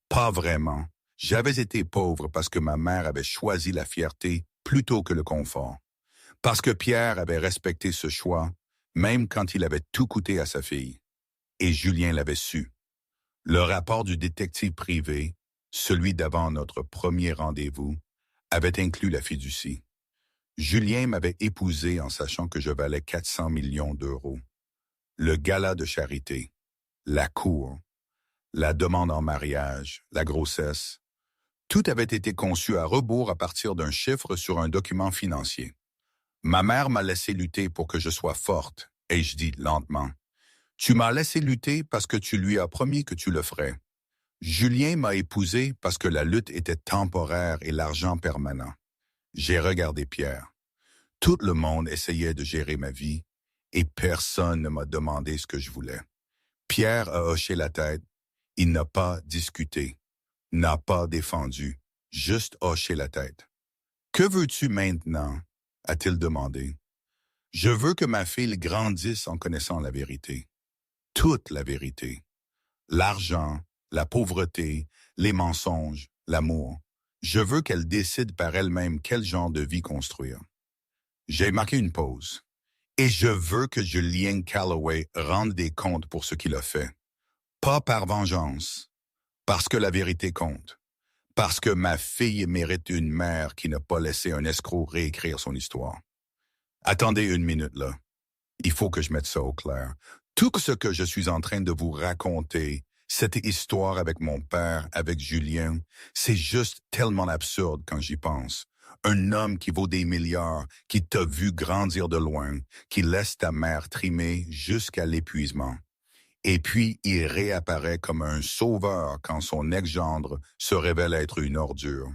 [SPEAKER 1] Pas vraiment. J'avais été pauvre parce que ma mère avait choisi la fierté plutôt que le confort. Parce que Pierre avait respecté ce choix, même quand il avait tout coûté à sa fille. Et Julien l'avait su. Le rapport du détective privé, celui d'avant notre premier rendez-vous, avait inclus la fiducie. Julien m'avait épousé en sachant que je valais 400 millions d'euros. Le gala de charité, la cour, la demande en mariage, la grossesse, tout avait été conçu à rebours à partir d'un chiffre sur un document financier. Ma mère m'a laissé lutter pour que je sois forte, ai-je dit lentement. Tu m'as laissé lutter parce que tu lui as promis que tu le ferais. Julien m'a épousé parce que la lutte était temporaire et l'argent permanent. J'ai regardé Pierre. Tout le monde essayait de gérer ma vie et personne ne m'a demandé ce que je voulais. Pierre a hoché la tête. Il n'a pas discuté, n'a pas défendu, juste hoché la tête. Que veux-tu maintenant? A-t-il demandé. Je veux que ma fille grandisse en connaissant la vérité. Toute la vérité. L'argent, la pauvreté, les mensonges, l'amour. Je veux qu'elle décide par elle-même quel genre de vie construire. J'ai marqué une pause. Et je veux que Julien Calloway rende des comptes pour ce qu'il a fait. Pas par vengeance, parce que la vérité compte. Parce que ma fille mérite une mère qui n'a pas laissé un escroc réécrire son histoire. Attendez une minute là. Il faut que je mette ça au clair. Tout ce que je suis en train de vous raconter, cette histoire avec mon père, avec Julien, c'est juste tellement absurde quand j'y pense. Un homme qui vaut des milliards, qui t'a vu grandir de loin, qui laisse ta mère trimer jusqu'à l'épuisement. Et puis, il réapparaît comme un sauveur quand son ex-gendre se révèle être une ordure.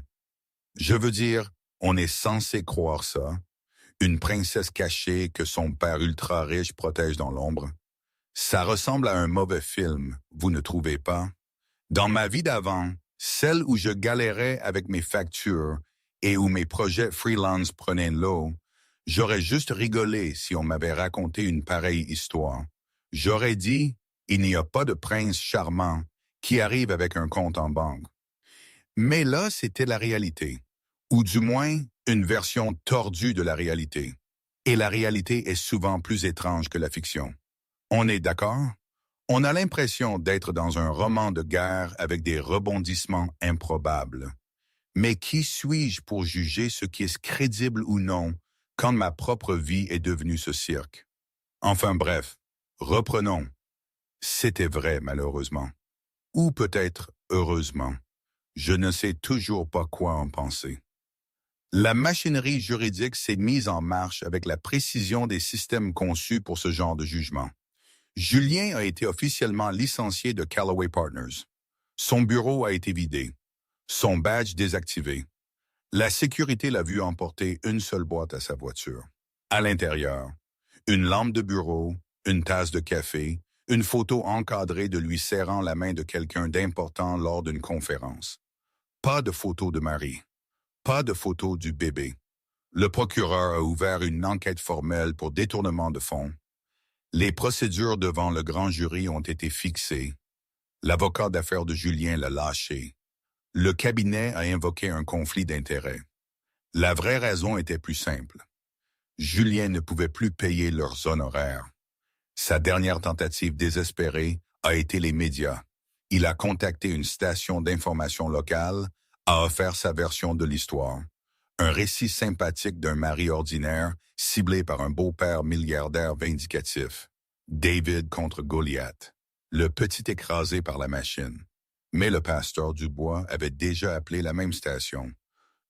[SPEAKER 1] Je veux dire, on est censé croire ça. Une princesse cachée que son père ultra riche protège dans l'ombre. Ça ressemble à un mauvais film, vous ne trouvez pas? Dans ma vie d'avant, celle où je galérais avec mes factures et où mes projets freelance prenaient l'eau, j'aurais juste rigolé si on m'avait raconté une pareille histoire. J'aurais dit, il n'y a pas de prince charmant qui arrive avec un compte en banque. Mais là, c'était la réalité, ou du moins une version tordue de la réalité. Et la réalité est souvent plus étrange que la fiction. On est d'accord? On a l'impression d'être dans un roman de guerre avec des rebondissements improbables. Mais qui suis-je pour juger ce qui est crédible ou non quand ma propre vie est devenue ce cirque? Enfin bref, reprenons. C'était vrai, malheureusement. Ou peut-être heureusement. Je ne sais toujours pas quoi en penser. La machinerie juridique s'est mise en marche avec la précision des systèmes conçus pour ce genre de jugement. Julien a été officiellement licencié de Calloway Partners. Son bureau a été vidé. Son badge désactivé. La sécurité l'a vu emporter une seule boîte à sa voiture. À l'intérieur, une lampe de bureau, une tasse de café, une photo encadrée de lui serrant la main de quelqu'un d'important lors d'une conférence. Pas de photo de Marie. Pas de photo du bébé. Le procureur a ouvert une enquête formelle pour détournement de fonds. Les procédures devant le grand jury ont été fixées. L'avocat d'affaires de Julien l'a lâché. Le cabinet a invoqué un conflit d'intérêts. La vraie raison était plus simple. Julien ne pouvait plus payer leurs honoraires. Sa dernière tentative désespérée a été les médias. Il a contacté une station d'information locale, a offert sa version de l'histoire. Un récit sympathique d'un mari ordinaire ciblé par un beau-père milliardaire vindicatif. David contre Goliath. Le petit écrasé par la machine. Mais le pasteur Dubois avait déjà appelé la même station.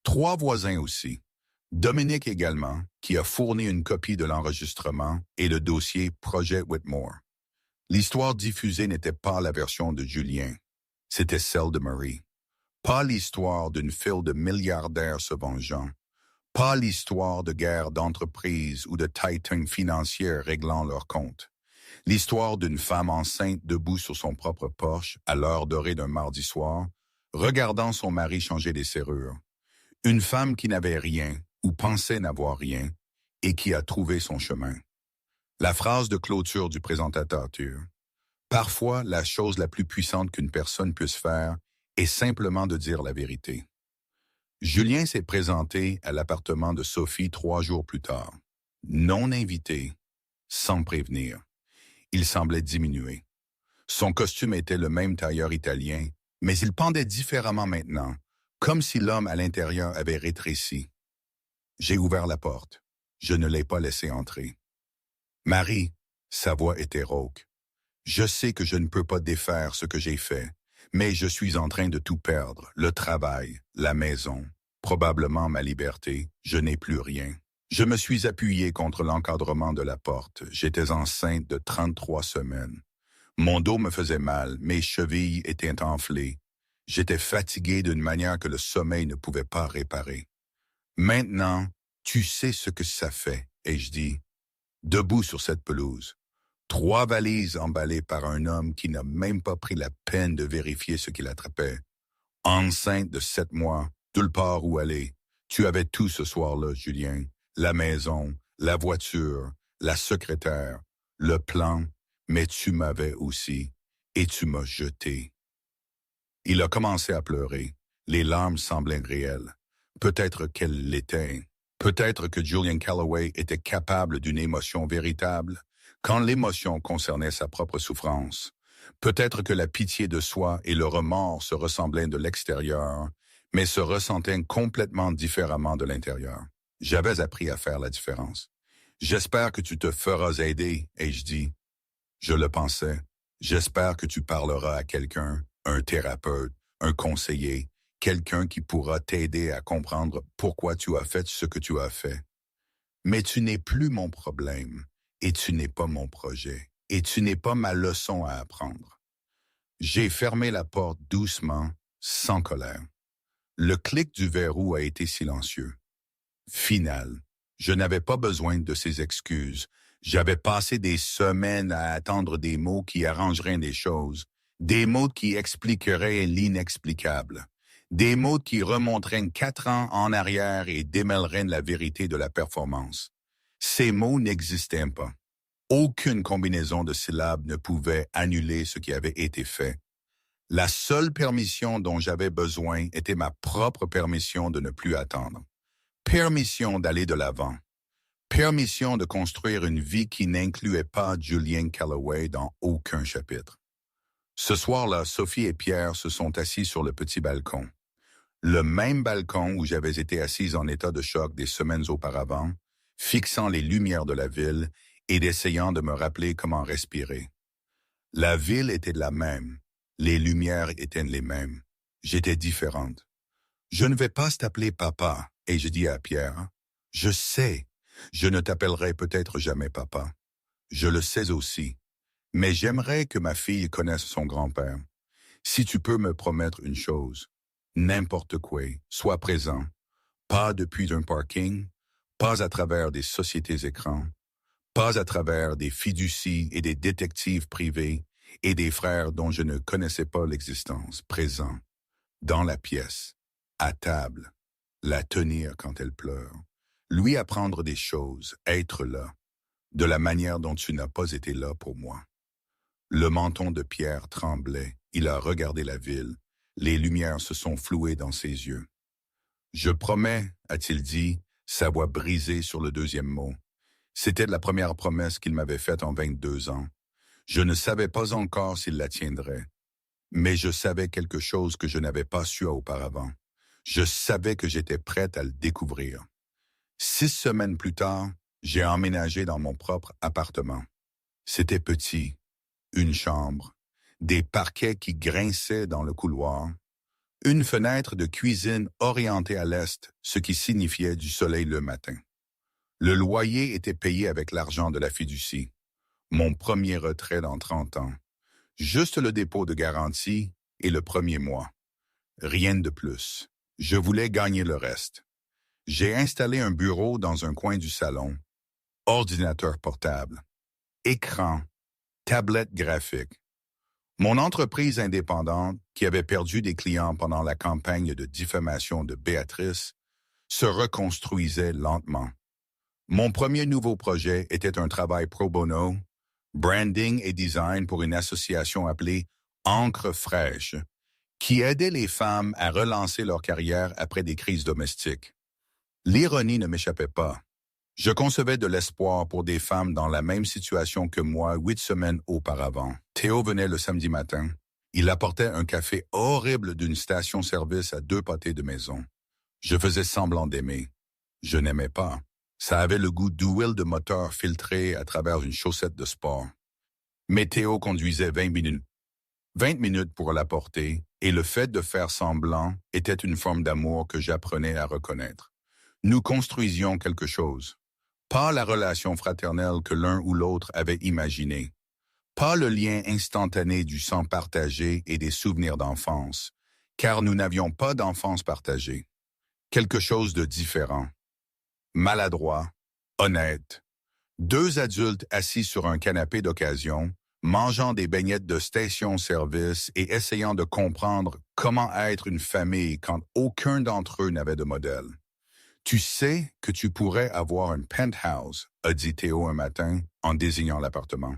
[SPEAKER 1] 3 voisins aussi. Dominique également, qui a fourni une copie de l'enregistrement et le dossier Projet Whitmore. L'histoire diffusée n'était pas la version de Julien. C'était celle de Marie. Pas l'histoire d'une file de milliardaires se vengeant. Pas l'histoire de guerres d'entreprises ou de titans financiers réglant leurs comptes. L'histoire d'une femme enceinte debout sur son propre porche à l'heure dorée d'un mardi soir, regardant son mari changer des serrures. Une femme qui n'avait rien ou pensait n'avoir rien et qui a trouvé son chemin. La phrase de clôture du présentateur tue. Parfois, la chose la plus puissante qu'une personne puisse faire est simplement de dire la vérité. Julien s'est présenté à l'appartement de Sophie 3 jours plus tard. Non invité, sans prévenir. Il semblait diminuer. Son costume était le même tailleur italien, mais il pendait différemment maintenant, comme si l'homme à l'intérieur avait rétréci. J'ai ouvert la porte. Je ne l'ai pas laissé entrer. Marie, sa voix était rauque. Je sais que je ne peux pas défaire ce que j'ai fait, mais je suis en train de tout perdre, le travail, la maison, probablement ma liberté, je n'ai plus rien. Je me suis appuyé contre l'encadrement de la porte. J'étais enceinte de 33 semaines. Mon dos me faisait mal, mes chevilles étaient enflées. J'étais fatigué d'une manière que le sommeil ne pouvait pas réparer. Maintenant, tu sais ce que ça fait, ai-je dit. Debout sur cette pelouse. 3 valises emballées par un homme qui n'a même pas pris la peine de vérifier ce qu'il attrapait. Enceinte de 7 mois, nulle part où aller. Tu avais tout ce soir-là, Julien. La maison, la voiture, la secrétaire, le plan, mais tu m'avais aussi, et tu m'as jeté. Il a commencé à pleurer. Les larmes semblaient réelles. Peut-être qu'elles l'étaient. Peut-être que Julian Calloway était capable d'une émotion véritable, quand l'émotion concernait sa propre souffrance. Peut-être que la pitié de soi et le remords se ressemblaient de l'extérieur, mais se ressentaient complètement différemment de l'intérieur. J'avais appris à faire la différence. J'espère que tu te feras aider, ai-je dit. Je le pensais. J'espère que tu parleras à quelqu'un, un thérapeute, un conseiller, quelqu'un qui pourra t'aider à comprendre pourquoi tu as fait ce que tu as fait. Mais tu n'es plus mon problème, et tu n'es pas mon projet, et tu n'es pas ma leçon à apprendre. J'ai fermé la porte doucement, sans colère. Le clic du verrou a été silencieux. Final. Je n'avais pas besoin de ces excuses. J'avais passé des semaines à attendre des mots qui arrangeraient les choses, des mots qui expliqueraient l'inexplicable, des mots qui remonteraient 4 ans en arrière et démêleraient la vérité de la performance. Ces mots n'existaient pas. Aucune combinaison de syllabes ne pouvait annuler ce qui avait été fait. La seule permission dont j'avais besoin était ma propre permission de ne plus attendre. Permission d'aller de l'avant. Permission de construire une vie qui n'incluait pas Julian Calloway dans aucun chapitre. Ce soir-là, Sophie et Pierre se sont assis sur le petit balcon. Le même balcon où j'avais été assise en état de choc des semaines auparavant, fixant les lumières de la ville et essayant de me rappeler comment respirer. La ville était la même. Les lumières étaient les mêmes. J'étais différente. Je ne vais pas t'appeler papa, et je dis à Pierre, je sais, je ne t'appellerai peut-être jamais papa. Je le sais aussi, mais j'aimerais que ma fille connaisse son grand-père. Si tu peux me promettre une chose, n'importe quoi, sois présent, pas depuis un parking, pas à travers des sociétés écrans, pas à travers des fiducies et des détectives privés et des frères dont je ne connaissais pas l'existence, présents, dans la pièce, à table, la tenir quand elle pleure, lui apprendre des choses, être là, de la manière dont tu n'as pas été là pour moi. Le menton de Pierre tremblait, il a regardé la ville, les lumières se sont flouées dans ses yeux. Je promets, a-t-il dit, sa voix brisée sur le deuxième mot. C'était la première promesse qu'il m'avait faite en 22 ans. Je ne savais pas encore s'il la tiendrait. Mais je savais quelque chose que je n'avais pas su auparavant. Je savais que j'étais prête à le découvrir. 6 semaines plus tard, j'ai emménagé dans mon propre appartement. C'était petit, une chambre, des parquets qui grinçaient dans le couloir, une fenêtre de cuisine orientée à l'est, ce qui signifiait du soleil le matin. Le loyer était payé avec l'argent de la fiducie. Mon premier retrait dans 30 ans. Juste le dépôt de garantie et le premier mois. Rien de plus. Je voulais gagner le reste. J'ai installé un bureau dans un coin du salon. Ordinateur portable. Écran. Tablette graphique. Mon entreprise indépendante, qui avait perdu des clients pendant la campagne de diffamation de Béatrice, se reconstruisait lentement. Mon premier nouveau projet était un travail pro bono, branding et design pour une association appelée Encre fraîche, qui aidait les femmes à relancer leur carrière après des crises domestiques. L'ironie ne m'échappait pas. Je concevais de l'espoir pour des femmes dans la même situation que moi 8 semaines auparavant. Théo venait le samedi matin. Il apportait un café horrible d'une station-service à 2 pâtés de maison. Je faisais semblant d'aimer. Je n'aimais pas. Ça avait le goût d'huile de moteur filtrée à travers une chaussette de sport. Mais Théo conduisait 20 minutes. 20 minutes pour l'apporter, et le fait de faire semblant était une forme d'amour que j'apprenais à reconnaître. Nous construisions quelque chose. Pas la relation fraternelle que l'un ou l'autre avait imaginée. Pas le lien instantané du sang partagé et des souvenirs d'enfance, car nous n'avions pas d'enfance partagée. Quelque chose de différent. Maladroit, honnête, Deux adultes assis sur un canapé d'occasion, mangeant des beignets de station-service et essayant de comprendre comment être une famille quand aucun d'entre eux n'avait de modèle. Tu sais que tu pourrais avoir un penthouse, a dit Théo un matin en désignant l'appartement.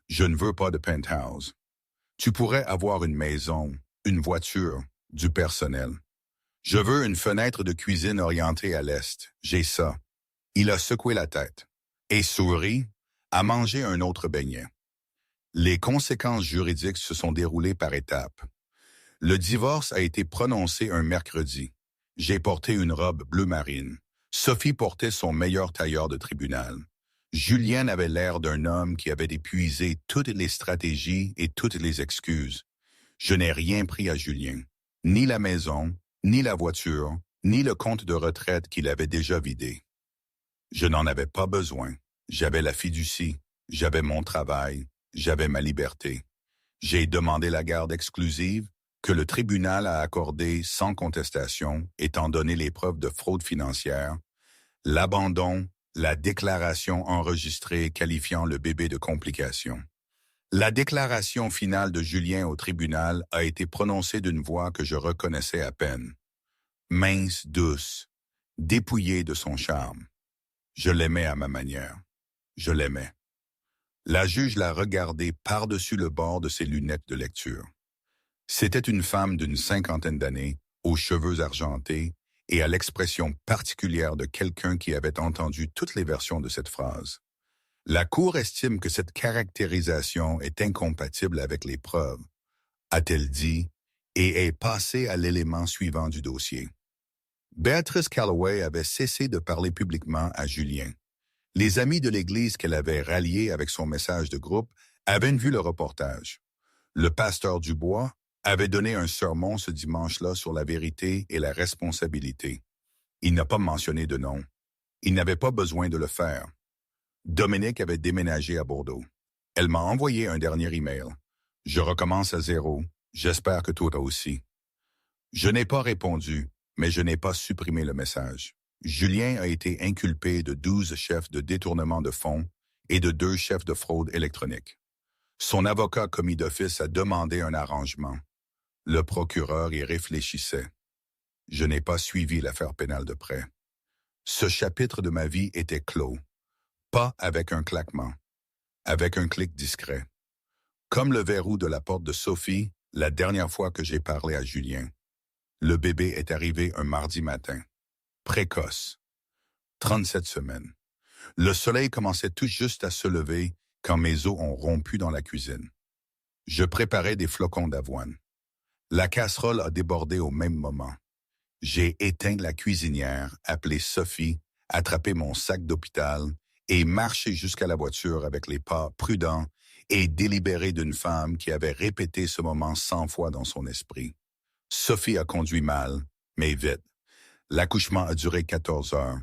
[SPEAKER 1] Je ne veux pas de penthouse. Tu pourrais avoir une maison, une voiture, du personnel. Je veux une fenêtre de cuisine orientée à l'est. J'ai ça. Il a secoué la tête et sourit, a mangé un autre beignet. Les conséquences juridiques se sont déroulées par étapes. Le divorce a été prononcé un mercredi. J'ai porté une robe bleu marine. Sophie portait son meilleur tailleur de tribunal. Julien avait l'air d'un homme qui avait épuisé toutes les stratégies et toutes les excuses. Je n'ai rien pris à Julien. Ni la maison, ni la voiture, ni le compte de retraite qu'il avait déjà vidé. Je n'en avais pas besoin. J'avais la fiducie, j'avais mon travail, j'avais ma liberté. J'ai demandé la garde exclusive que le tribunal a accordée sans contestation, étant donné les preuves de fraude financière, l'abandon, la déclaration enregistrée qualifiant le bébé de complication. La déclaration finale de Julien au tribunal a été prononcée d'une voix que je reconnaissais à peine. Mince, douce, dépouillée de son charme. Je l'aimais à ma manière. Je l'aimais. La juge l'a regardé par-dessus le bord de ses lunettes de lecture. C'était une femme d'une cinquantaine d'années, aux cheveux argentés et à l'expression particulière de quelqu'un qui avait entendu toutes les versions de cette phrase. La Cour estime que cette caractérisation est incompatible avec les preuves, a-t-elle dit, et est passée à l'élément suivant du dossier. Béatrice Calloway avait cessé de parler publiquement à Julien. Les amis de l'Église qu'elle avait ralliés avec son message de groupe avaient vu le reportage. Le pasteur Dubois avait donné un sermon ce dimanche-là sur la vérité et la responsabilité. Il n'a pas mentionné de nom. Il n'avait pas besoin de le faire. Dominique avait déménagé à Bordeaux. Elle m'a envoyé un dernier email. Je recommence à zéro. J'espère que toi aussi. Je n'ai pas répondu, mais je n'ai pas supprimé le message. Julien a été inculpé de 12 chefs de détournement de fonds et de 2 chefs de fraude électronique. Son avocat commis d'office a demandé un arrangement. Le procureur y réfléchissait. Je n'ai pas suivi l'affaire pénale de près. Ce chapitre de ma vie était clos. Pas avec un claquement, avec un clic discret. Comme le verrou de la porte de Sophie, la dernière fois que j'ai parlé à Julien. Le bébé est arrivé un mardi matin. Précoce. 37 semaines. Le soleil commençait tout juste à se lever quand mes os ont rompu dans la cuisine. Je préparais des flocons d'avoine. La casserole a débordé au même moment. J'ai éteint la cuisinière, appelé Sophie, attrapé mon sac d'hôpital et marché jusqu'à la voiture avec les pas prudents et délibérés d'une femme qui avait répété ce moment 100 fois dans son esprit. Sophie a conduit mal, mais vite. L'accouchement a duré 14 heures.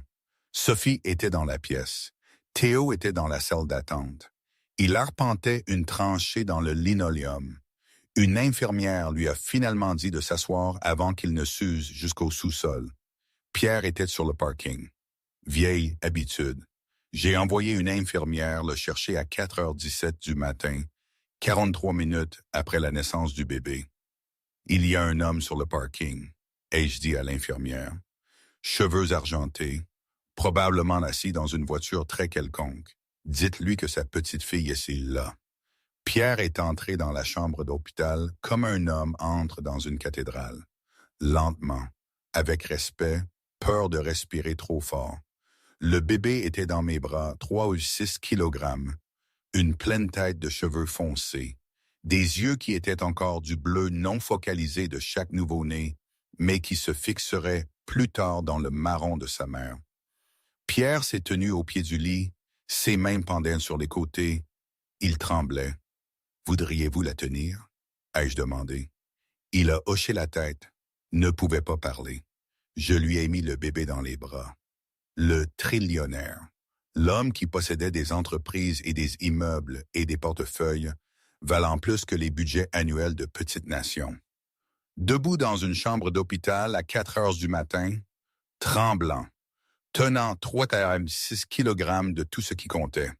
[SPEAKER 1] Sophie était dans la pièce. Théo était dans la salle d'attente. Il arpentait une tranchée dans le linoléum. Une infirmière lui a finalement dit de s'asseoir avant qu'il ne s'use jusqu'au sous-sol. Pierre était sur le parking. Vieille habitude. J'ai envoyé une infirmière le chercher à 4h17 du matin, 43 minutes après la naissance du bébé. Il y a un homme sur le parking, ai-je dit à l'infirmière. Cheveux argentés, probablement assis dans une voiture très quelconque. Dites-lui que sa petite fille est là. Pierre est entré dans la chambre d'hôpital comme un homme entre dans une cathédrale. Lentement, avec respect, peur de respirer trop fort. Le bébé était dans mes bras, 3 ou 6 kilogrammes, une pleine tête de cheveux foncés, des yeux qui étaient encore du bleu non focalisé de chaque nouveau-né, mais qui se fixeraient plus tard dans le marron de sa mère. Pierre s'est tenu au pied du lit, ses mains pendaient sur les côtés. Il tremblait. « Voudriez-vous la tenir ?» ai-je demandé. Il a hoché la tête, ne pouvait pas parler. Je lui ai mis le bébé dans les bras. Le trillionnaire, l'homme qui possédait des entreprises et des immeubles et des portefeuilles, valant plus que les budgets annuels de petites nations. Debout dans une chambre d'hôpital à 4 heures du matin, tremblant, tenant 3,6 kg de tout ce qui comptait.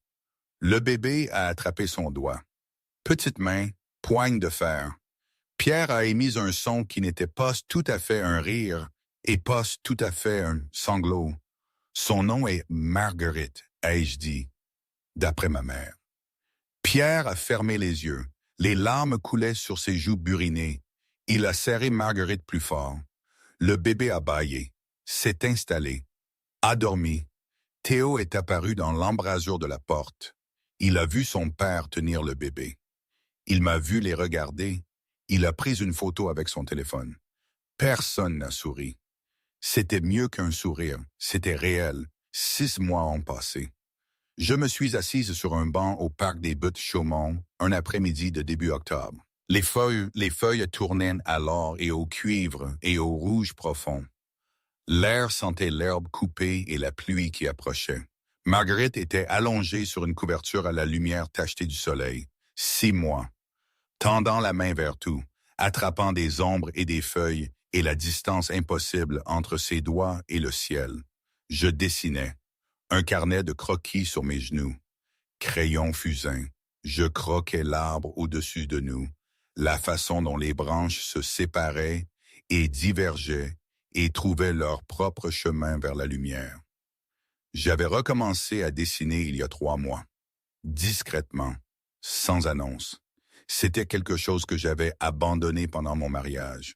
[SPEAKER 1] Le bébé a attrapé son doigt. Petite main, poigne de fer. Pierre a émis un son qui n'était pas tout à fait un rire et pas tout à fait un sanglot. Son nom est Marguerite, ai-je dit, d'après ma mère. Pierre a fermé les yeux. Les larmes coulaient sur ses joues burinées. Il a serré Marguerite plus fort. Le bébé a bâillé, s'est installé, a dormi. Théo est apparu dans l'embrasure de la porte. Il a vu son père tenir le bébé. Il m'a vu les regarder. Il a pris une photo avec son téléphone. Personne n'a souri. C'était mieux qu'un sourire. C'était réel. 6 mois ont passé. Je me suis assise sur un banc au parc des Buttes-Chaumont un après-midi de début octobre. Les feuilles tournaient à l'or et au cuivre et au rouge profond. L'air sentait l'herbe coupée et la pluie qui approchait. Marguerite était allongée sur une couverture à la lumière tachetée du soleil. 6 mois. Tendant la main vers tout, attrapant des ombres et des feuilles et la distance impossible entre ses doigts et le ciel. Je dessinais. Un carnet de croquis sur mes genoux. Crayon fusain. Je croquais l'arbre au-dessus de nous. La façon dont les branches se séparaient et divergeaient et trouvaient leur propre chemin vers la lumière. J'avais recommencé à dessiner il y a 3 mois. Discrètement, sans annonce. C'était quelque chose que j'avais abandonné pendant mon mariage.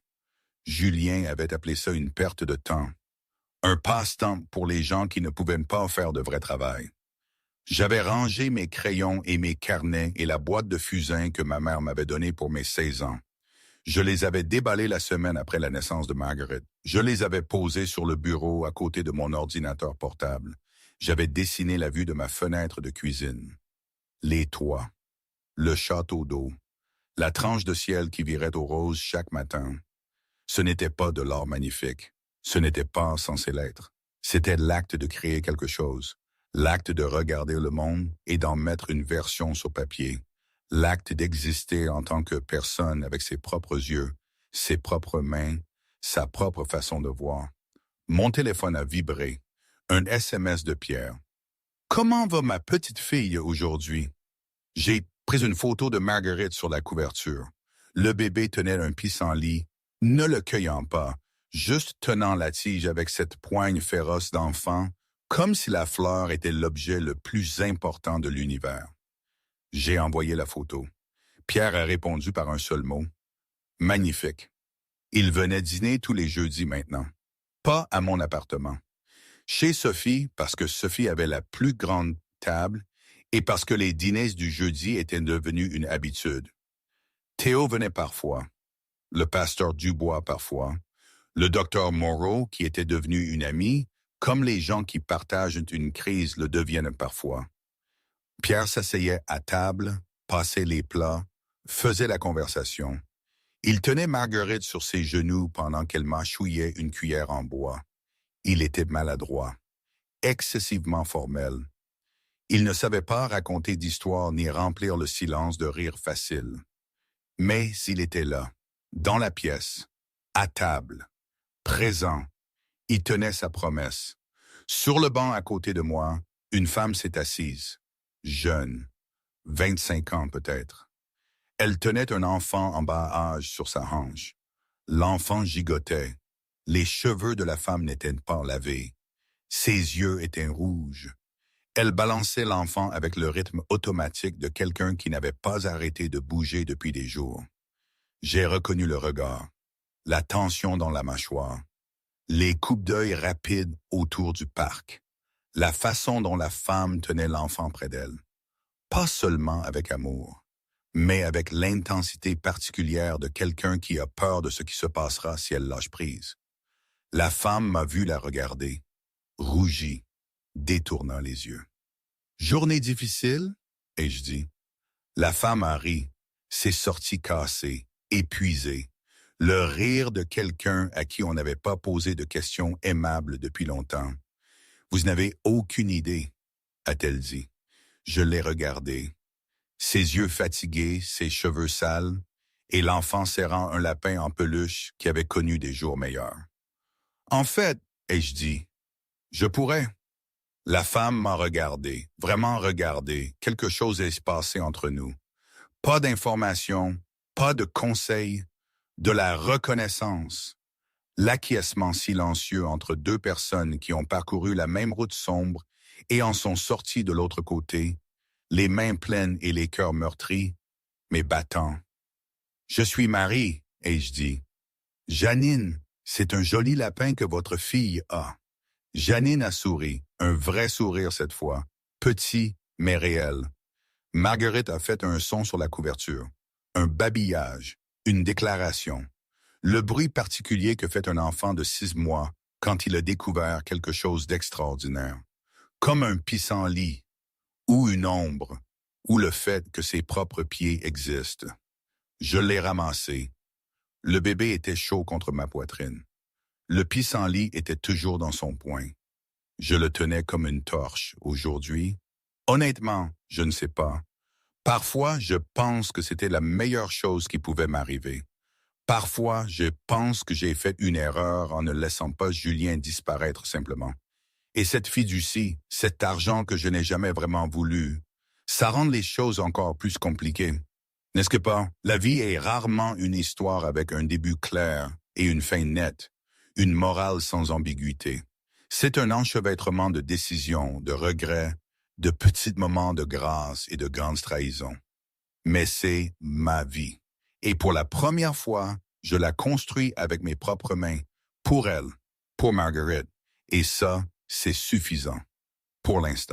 [SPEAKER 1] Julien avait appelé ça une perte de temps. Un passe-temps pour les gens qui ne pouvaient pas faire de vrai travail. J'avais rangé mes crayons et mes carnets et la boîte de fusain que ma mère m'avait donnée pour mes 16 ans. Je les avais déballés la semaine après la naissance de Marguerite. Je les avais posés sur le bureau à côté de mon ordinateur portable. J'avais dessiné la vue de ma fenêtre de cuisine. Les toits, le château d'eau, la tranche de ciel qui virait au rose chaque matin. Ce n'était pas de l'art magnifique. Ce n'était pas censé l'être. C'était l'acte de créer quelque chose. L'acte de regarder le monde et d'en mettre une version sur papier. L'acte d'exister en tant que personne avec ses propres yeux, ses propres mains, sa propre façon de voir. Mon téléphone a vibré. Un SMS de Pierre. « Comment va ma petite fille aujourd'hui? » J'ai pris une photo de Marguerite sur la couverture. Le bébé tenait un pissenlit, ne le cueillant pas, juste tenant la tige avec cette poigne féroce d'enfant, comme si la fleur était l'objet le plus important de l'univers. J'ai envoyé la photo. Pierre a répondu par un seul mot. Magnifique. Il venait dîner tous les jeudis maintenant. Pas à mon appartement. Chez Sophie, parce que Sophie avait la plus grande table et parce que les dîners du jeudi étaient devenus une habitude. Théo venait parfois. Le pasteur Dubois parfois. Le docteur Moreau, qui était devenu une amie, comme les gens qui partagent une crise le deviennent parfois. Pierre s'asseyait à table, passait les plats, faisait la conversation. Il tenait Marguerite sur ses genoux pendant qu'elle mâchouillait une cuillère en bois. Il était maladroit, excessivement formel. Il ne savait pas raconter d'histoire ni remplir le silence de rire facile. Mais il était là, dans la pièce, à table, présent. Il tenait sa promesse. Sur le banc à côté de moi, une femme s'est assise, jeune, 25 ans peut-être. Elle tenait un enfant en bas âge sur sa hanche. L'enfant gigotait. Les cheveux de la femme n'étaient pas lavés. Ses yeux étaient rouges. Elle balançait l'enfant avec le rythme automatique de quelqu'un qui n'avait pas arrêté de bouger depuis des jours. J'ai reconnu le regard, la tension dans la mâchoire, les coups d'œil rapides autour du parc, la façon dont la femme tenait l'enfant près d'elle. Pas seulement avec amour, mais avec l'intensité particulière de quelqu'un qui a peur de ce qui se passera si elle lâche prise. La femme m'a vu la regarder, rougit, détournant les yeux. « Journée difficile ?» ai-je dit. La femme a ri, s'est sortie cassée, épuisée. Le rire de quelqu'un à qui on n'avait pas posé de questions aimables depuis longtemps. « Vous n'avez aucune idée, » a-t-elle dit. Je l'ai regardée. Ses yeux fatigués, ses cheveux sales, et l'enfant serrant un lapin en peluche qui avait connu des jours meilleurs. « En fait, ai-je dit, Je pourrais. La femme m'a regardé, vraiment regardé. Quelque chose est passé entre nous. Pas d'informations, pas de conseils, de la reconnaissance. L'acquiescement silencieux entre deux personnes qui ont parcouru la même route sombre et en sont sorties de l'autre côté, les mains pleines et les cœurs meurtris, mais battants. Je suis Marie, ai-je dit. Janine, c'est un joli lapin que votre fille a. Janine a souri, un vrai sourire cette fois, petit mais réel. Marguerite a fait un son sur la couverture, un babillage, une déclaration. Le bruit particulier que fait un enfant de 6 mois quand il a découvert quelque chose d'extraordinaire. Comme un pissenlit, ou une ombre, ou le fait que ses propres pieds existent. Je l'ai ramassé. Le bébé était chaud contre ma poitrine. Le pissenlit était toujours dans son poing. Je le tenais comme une torche. Aujourd'hui, honnêtement, je ne sais pas. Parfois, je pense que c'était la meilleure chose qui pouvait m'arriver. Parfois, je pense que j'ai fait une erreur en ne laissant pas Julien disparaître simplement. Et cette fiducie, cet argent que je n'ai jamais vraiment voulu, ça rend les choses encore plus compliquées. N'est-ce que pas? La vie est rarement une histoire avec un début clair et une fin nette, une morale sans ambiguïté. C'est un enchevêtrement de décisions, de regrets, de petits moments de grâce et de grandes trahisons. Mais c'est ma vie. Et pour la première fois, je la construis avec mes propres mains, pour elle, pour Marguerite. Et ça, c'est suffisant, pour l'instant.